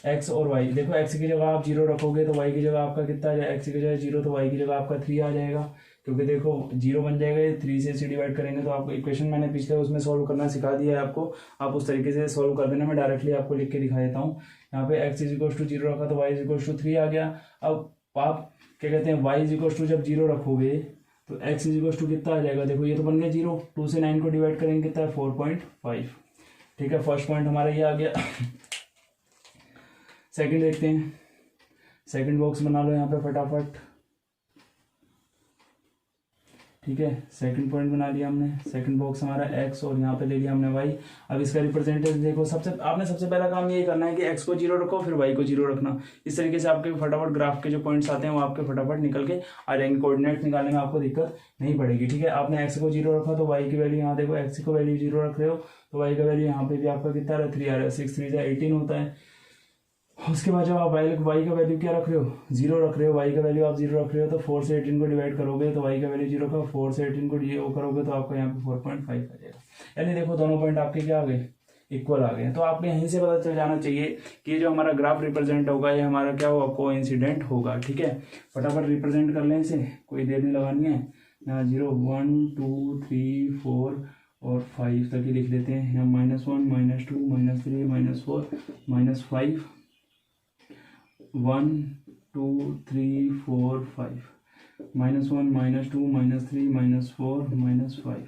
[SPEAKER 1] x और y, देखो x की जगह आप 0 रखोगे तो y की जगह आपका कितना आ जाएगा, x की जगह 0 तो y की जगह आपका 3 आ जाएगा, क्योंकि देखो 0 बन जाएगा, 3 से इसे डिवाइड करेंगे तो आपको इक्वेशन मैंने पिछले उसमें सॉल्व करना सिखा दिया है आपको, आप उस तरीके से सॉल्व कर देना। मैं डायरेक्टली आपको लिख के दिखा देता हूँ। यहाँ पे x इज इक्वल टू 0 रखा तो y इज इक्वल टू 3 आ गया। अब आप क्या कहते हैं, y इज इक्वल टू जब 0 रखोगे तो x इज इक्वल टू कितना आ जाएगा, देखो ये तो बन गया 0, 2 से 9 को डिवाइड करेंगे कितना है 4.5, ठीक है। फर्स्ट पॉइंट हमारा ये आ गया। सेकंड देखते हैं, सेकंड बॉक्स बना लो यहाँ पे फटाफट, ठीक है। सेकंड पॉइंट बना लिया हमने, सेकंड बॉक्स हमारा x और यहाँ पे ले लिया हमने y। अब इसका रिप्रेजेंटेशन देखो, सबसे पहला काम ये करना है कि x को 0 रखो फिर y को 0 रखना। इस तरीके से आपके फटाफट ग्राफ के जो पॉइंट्स आते हैं वो आपके फटाफट निकल के आ जाएंगे, कोऑर्डिनेट्स निकालने में आपको दिक्कत नहीं पड़ेगी, ठीक है। आपने x को 0 रखा तो y की वैल्यू यहाँ देखो, x को वैल्यू 0 रख रहे हो तो y का वैल्यू यहाँ पे भी आपका कितना आ रहा है 3 आ रहा है, 6 3 18 होता है। उसके बाद जब आप y का वैल्यू क्या रख रहे हो, 0 रख रहे हो, y का वैल्यू आप 0 रख रहे हो तो 4 से 18 को डिवाइड करोगे तो y का वैल्यू 0 का 4 से 18 को करोगे तो आपका यहाँ पे 4.5 आ जाएगा। यानी देखो दोनों पॉइंट आपके क्या आ गए, इक्वल आ गए। तो आपको यहीं से पता चल जाना चाहिए कि ये जो हमारा ग्राफ रिप्रेजेंट होगा ये हमारा क्या होगा, कोइंसिडेंट होगा, ठीक है। फटाफट रिप्रेजेंट कर लें इसे, कोई देर नहीं लगानी है। यहाँ 0 1 2 3 4 और 5 तक ही लिख देते हैं। यहाँ -1 -2 -3 -4 -5 1 2 3 4 5 -1 -2 -3 -4 -5,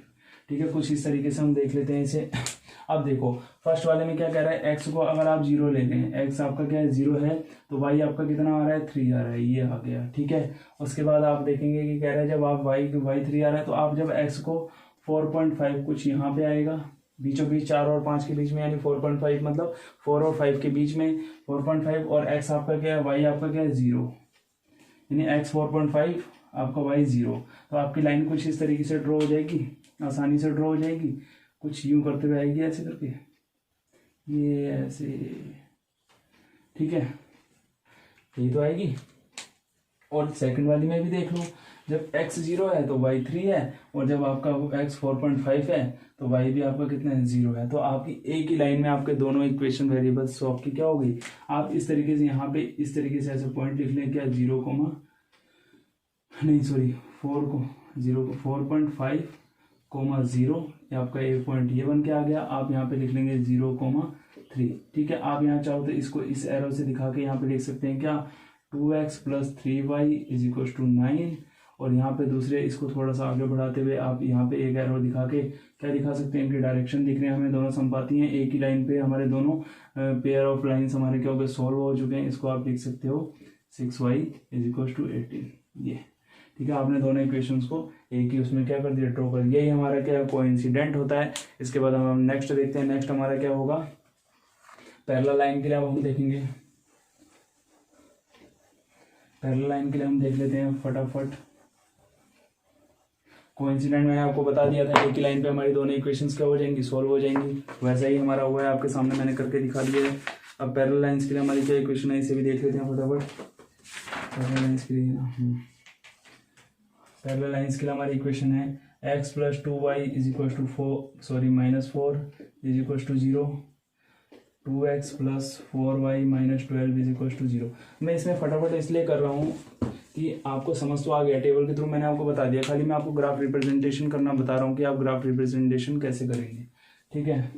[SPEAKER 1] ठीक है, कुछ इस तरीके से हम देख लेते हैं इसे। अब देखो फर्स्ट वाले में क्या कह रहा है, एक्स को अगर आप जीरो ले लें, एक्स आपका क्या है जीरो है, तो वाई आपका कितना आ रहा है 3 आ रहा है, ये आ गया। ठीक है, उसके बाद आप देखेंगे कि कह रहा है जब आप वाई 3 आ रहा है तो आप जब एक्स को 4.5 कुछ यहाँ पे आएगा बीचों बीच 4 और 5 के बीच में, यानी 4.5 मतलब 4 और 5 के बीच में 4.5, और एक्स आपका क्या है, वाई आपका क्या है 0, यानी एक्स 4.5 आपका वाई 0। तो आपकी लाइन कुछ इस तरीके से ड्रॉ हो जाएगी, आसानी से ड्रॉ हो जाएगी, कुछ यूं करते हुए आएगी ऐसे करके, ये ऐसे। ठीक है, यही तो आएगी। और सेकंड वाली में भी देख लो, जब x 0 है तो y 3 है, और जब आपका x 4.5 है तो y भी आपका कितना है 0 है। तो आपकी एक ही लाइन में आपके दोनों इक्वेशन वेरिएबल्स सॉल्व की क्या हो गई। आप इस तरीके से यहाँ पे इस तरीके से ऐसे पॉइंट लिख लें, क्या 0 कोमा नहीं सॉरी 4.5 कोमा 0, आपका एक पॉइंट ये बन के आ गया। आप यहाँ पे लिख लेंगे 0,3। ठीक है, आप यहाँ चाहो तो इसको इस एरो से दिखा के यहाँ पे लिख सकते हैं क्या 2x + 3y = 9, और यहाँ पे दूसरे इसको थोड़ा सा आगे बढ़ाते हुए आप यहाँ पे एक एरो दिखा के क्या दिखा सकते हैं, इनकी डायरेक्शन दिख रहे हैं हमें, दोनों संपाती हैं एक ही लाइन पे, हमारे दोनों पेयर ऑफ लाइन्स हमारे क्या हो गए सॉल्व हो चुके हैं। इसको आप लिख सकते हो 6y = 18, ये। ठीक है, आपने दोनों इक्वेशंस को एक ही उसमें क्या कर दिया, ड्रॉ कर दिया। यही हमारा क्या कोइंसिडेंट होता है। इसके बाद हम नेक्स्ट देखते हैं, नेक्स्ट हमारा क्या होगा पैरेलल लाइन के लिए। अब हम देखेंगे पैरेलल लाइन के लिए, हम देख लेते हैं फटाफट। कोइंसिडेंट मैंने आपको बता दिया था, एक ही लाइन पे हमारी दोनों इक्वेशंस क्या हो जाएंगी, सॉल्व हो जाएंगी। वैसा ही हमारा हुआ है, आपके सामने मैंने करके दिखा दिया है। अब पैरेलल लाइंस के लिए हमारी क्या इक्वेशन है, इसे भी देख लेते हैं फटाफट। पैरेलल लाइंस के लिए पैरेलल लाइंस के लिए हमारी इक्वेशन है x + 2y = 4 sorry -4 = 0, 2x + 4y - 12 = 0। मैं इसमें फटाफट इसलिए कर रहा हूँ कि आपको समझ तो आ गया, टेबल के थ्रू मैंने आपको बता दिया, खाली मैं आपको ग्राफ रिप्रेजेंटेशन करना बता रहा हूँ कि आप ग्राफ रिप्रेजेंटेशन कैसे करेंगे। ठीक है,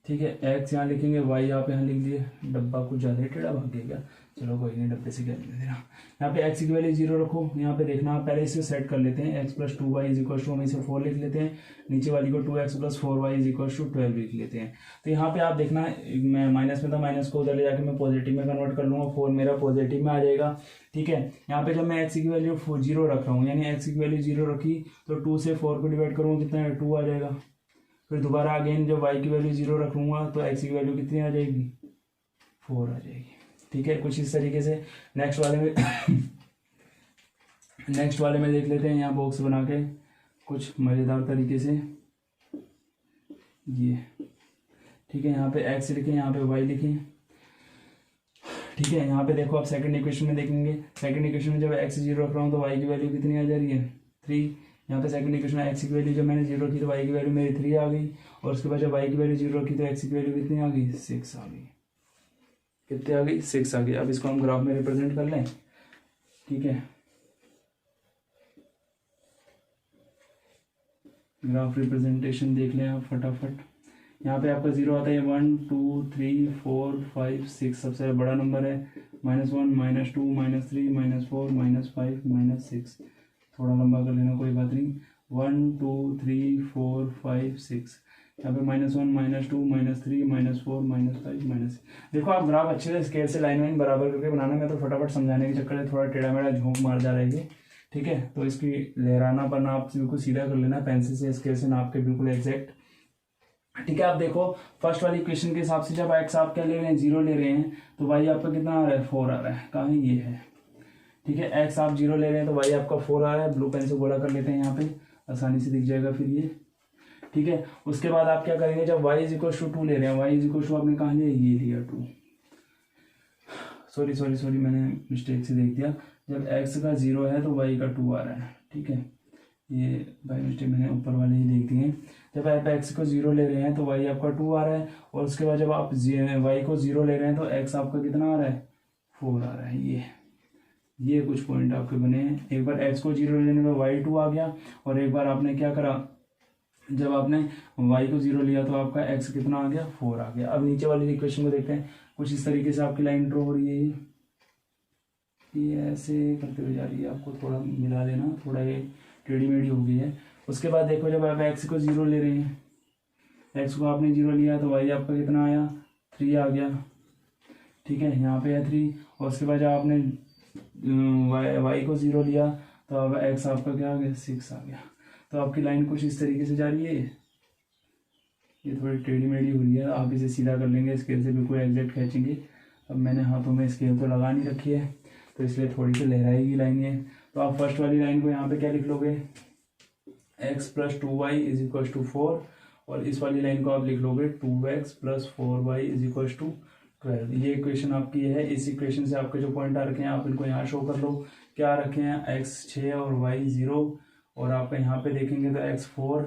[SPEAKER 1] ठीक है, x यहाँ लिखेंगे, y आप यहाँ लिख दिए, डब्बा कुछ ज़्यादा ही टेढ़ा भाग गया क्या, चलो कोई नहीं, डब्बे से क्या लेना देना। यहाँ पे x की वैल्यू 0 रखो, यहाँ पे देखना आप पहले इसे सेट कर लेते हैं, x + 2y = हम इसे 4 लिख लेते हैं, नीचे वाली को 2x + 4y = 12 लिख लेते हैं। तो यहाँ पे आप देखना, मैं माइनस में था, माइनस को उधर ले जाके मैं पॉजिटिव में कन्वर्ट कर लूँगा, 4 मेरा पॉजिटिव में आ जाएगा। ठीक है, यहाँ पे जब मैं x की वैल्यू 0 रख रहा हूँ, यानी x की वैल्यू 0 रखी तो 2 से 4 को डिवाइड करूँगा, कितना है 2 आ जाएगा। फिर दोबारा अगेन जब y की वैल्यू 0 रखूँगा तो x की वैल्यू कितनी आ जाएगी 4 आ जाएगी। ठीक है, कुछ इस तरीके से। नेक्स्ट वाले में देख लेते हैं, यहाँ बॉक्स बना के कुछ मज़ेदार तरीके से ये। ठीक है, यहाँ पे x लिखें, यहाँ पे y लिखें। ठीक है, यहाँ पे देखो आप सेकंड इक्वेशन में देखेंगे, सेकंड इक्वेशन में जब x 0 रख रहा हूँ तो y की वैल्यू कितनी आ जा रही है 3। यहाँ पे सेकंड इक्वेशन में x की वैल्यू जब मैंने 0 रखी तो y की वैल्यू मेरी 3 आ गई, और उसके बाद जब y की वैल्यू 0 रखी तो x की वैल्यू कितनी आ गई 6 आ गई। कितनी आ गई 6 आ गई। अब इसको हम ग्राफ में रिप्रेजेंट कर लें। ठीक है, ग्राफ रिप्रेजेंटेशन देख लें आप फटाफट। यहाँ पे आपका 0 आता है 1 2 3 4 5 6, सबसे बड़ा नंबर है, -1 -2 -3 -4 -5 -6, थोड़ा लंबा कर लेना कोई बात नहीं। 1 2 3 4 5 6, यहाँ पे -1 -2 -3 -4 -5 -6। देखो आप ग्राफ अच्छे से स्केल से लाइन बराबर करके बनाना, मैं तो फटाफट समझाने के चक्कर में थोड़ा टेढ़ा मेढ़ा झोंक मार जा रही है। ठीक है, तो इसकी लहराना पर आप बिल्कुल सीधा कर लेना, पेंसिल से स्केल से नाप के बिल्कुल एग्जैक्ट। ठीक है, आप देखो फर्स्ट वाली इक्वेशन के हिसाब से जब x आप क्या ले रहे हैं 0 ले रहे हैं तो y आपका कितना आ रहा है 4 आ रहा है, कहाँ है ये है। ठीक है, x आप 0 ले रहे हैं तो y आपका 4 आ रहा है, ब्लू पेन से गोला कर लेते हैं, यहाँ पे आसानी से दिख जाएगा फिर ये। ठीक है, उसके बाद आप क्या करेंगे, जब y = 2 ले रहे हैं, y = आपने कहाँ लिया, ये लिया 2, सॉरी मैंने मिस्टेक से देख दिया, जब x का 0 है तो y का 2 आ रहा है। ठीक है, ये बाय मिस्टेक मैंने ऊपर वाले ही देख दिए। जब आप x को 0 ले रहे हैं तो y आपका 2 आ रहा है, और उसके बाद जब आप y को 0 ले रहे हैं तो x आपका कितना आ रहा है 4 आ रहा है। ये कुछ पॉइंट आपके बने हैं। एक बार x को 0 लेने में y 2 आ गया, और एक बार आपने क्या करा, जब आपने y को 0 लिया तो आपका x कितना आ गया 4 आ गया। अब नीचे वाली इक्वेशन को देखते हैं, कुछ इस तरीके से आपकी लाइन ड्रॉ हो रही है। ये ऐसे करते हुए जा रही है, आपको थोड़ा मिला लेना, थोड़ा ये टेढ़ी मेढ़ी हो गई है। उसके बाद देखो जब आप x को 0 ले रहे हैं, x को आपने 0 लिया तो y आपका कितना आया, 3 आ गया, ठीक है, यहाँ पे है 3। और उसके बाद जब आपने y को 0 लिया तो अब x आपका क्या आ गया, 6 आ गया। तो आपकी लाइन कुछ इस तरीके से जा रही है, ये थोड़ी टेढ़ी मेढ़ी हो रही है, आप इसे सीधा कर लेंगे, स्केल से बिल्कुल एग्जैक्ट खींचेंगे। अब मैंने हाथों में स्केल तो लगा नहीं रखी है तो इसलिए थोड़ी सी लहराएगी लाइन ये। तो आप फर्स्ट वाली लाइन को यहाँ पे क्या लिख लोगे, x + 2y = 4, और इस वाली लाइन को आप लिख लोगे 2x + 4y = 12। ये इक्वेशन आपकी है। इस इक्वेशन से आपके जो पॉइंट आ रखे हैं आप इनको यहाँ शो कर लो। क्या रखे हैं, x 6 और y 0, और आप यहाँ पे देखेंगे तो x 4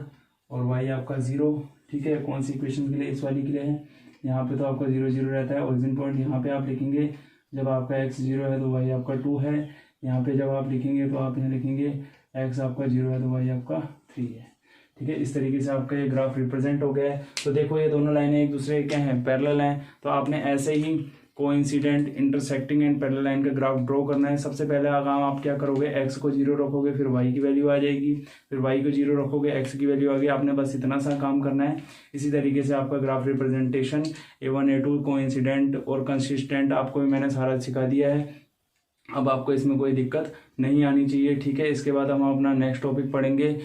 [SPEAKER 1] और y आपका 0, ठीक है। कौन सी इक्वेशन के लिए, इस वाली के लिए है। यहाँ पे तो आपका 0 0 रहता है, ओरिजिन पॉइंट यहाँ पे आप लिखेंगे, जब आपका x 0 है तो y आपका 2 है। यहाँ पे जब आप लिखेंगे तो आप यहाँ लिखेंगे x आपका 0 है तो y आपका 3 है, ठीक है। इस तरीके से आपका ये ग्राफ रिप्रेजेंट हो गया है। तो देखो ये दोनों लाइनें एक दूसरे के क्या हैं, पैरेलल हैं। तो आपने ऐसे ही coincident, intersecting and parallel line का ग्राफ ड्रॉ करना है। सबसे पहले काम आप क्या करोगे, x को 0 रखोगे, फिर y की वैल्यू आ जाएगी, फिर y को 0 रखोगे, x की वैल्यू आ गई। आपने बस इतना सा काम करना है। इसी तरीके से आपका graph representation A1 A2 coincident और कंसिस्टेंट आपको भी मैंने सारा सिखा दिया है। अब आपको इसमें कोई दिक्कत नहीं आनी चाहिए, ठीक है। इसके बाद हम अपना नेक्स्ट टॉपिक पढ़ेंगे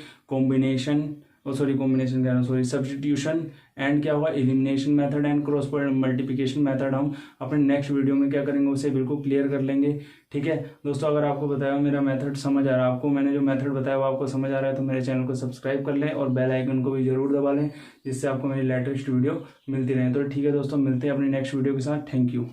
[SPEAKER 1] सब्स्टिट्यूशन एंड क्या होगा, elimination method and cross multiplication method. हम अपने नेक्स्ट वीडियो में क्या करेंगे, उसे बिल्कुल क्लियर कर लेंगे, ठीक है दोस्तों। अगर आपको बताया मेरा मेथड समझ आ रहा है, आपको मैंने जो मेथड बताया वो आपको समझ आ रहा है, तो मेरे चैनल को सब्सक्राइब कर लें और बेल आइकन को भी जरूर दबा लें, जिससे आपको मेरी लेटेस्ट वीडियो मिलती रहे। तो ठीक है दोस्तों, मिलते हैं अपनी नेक्स्ट वीडियो के साथ। Thank you.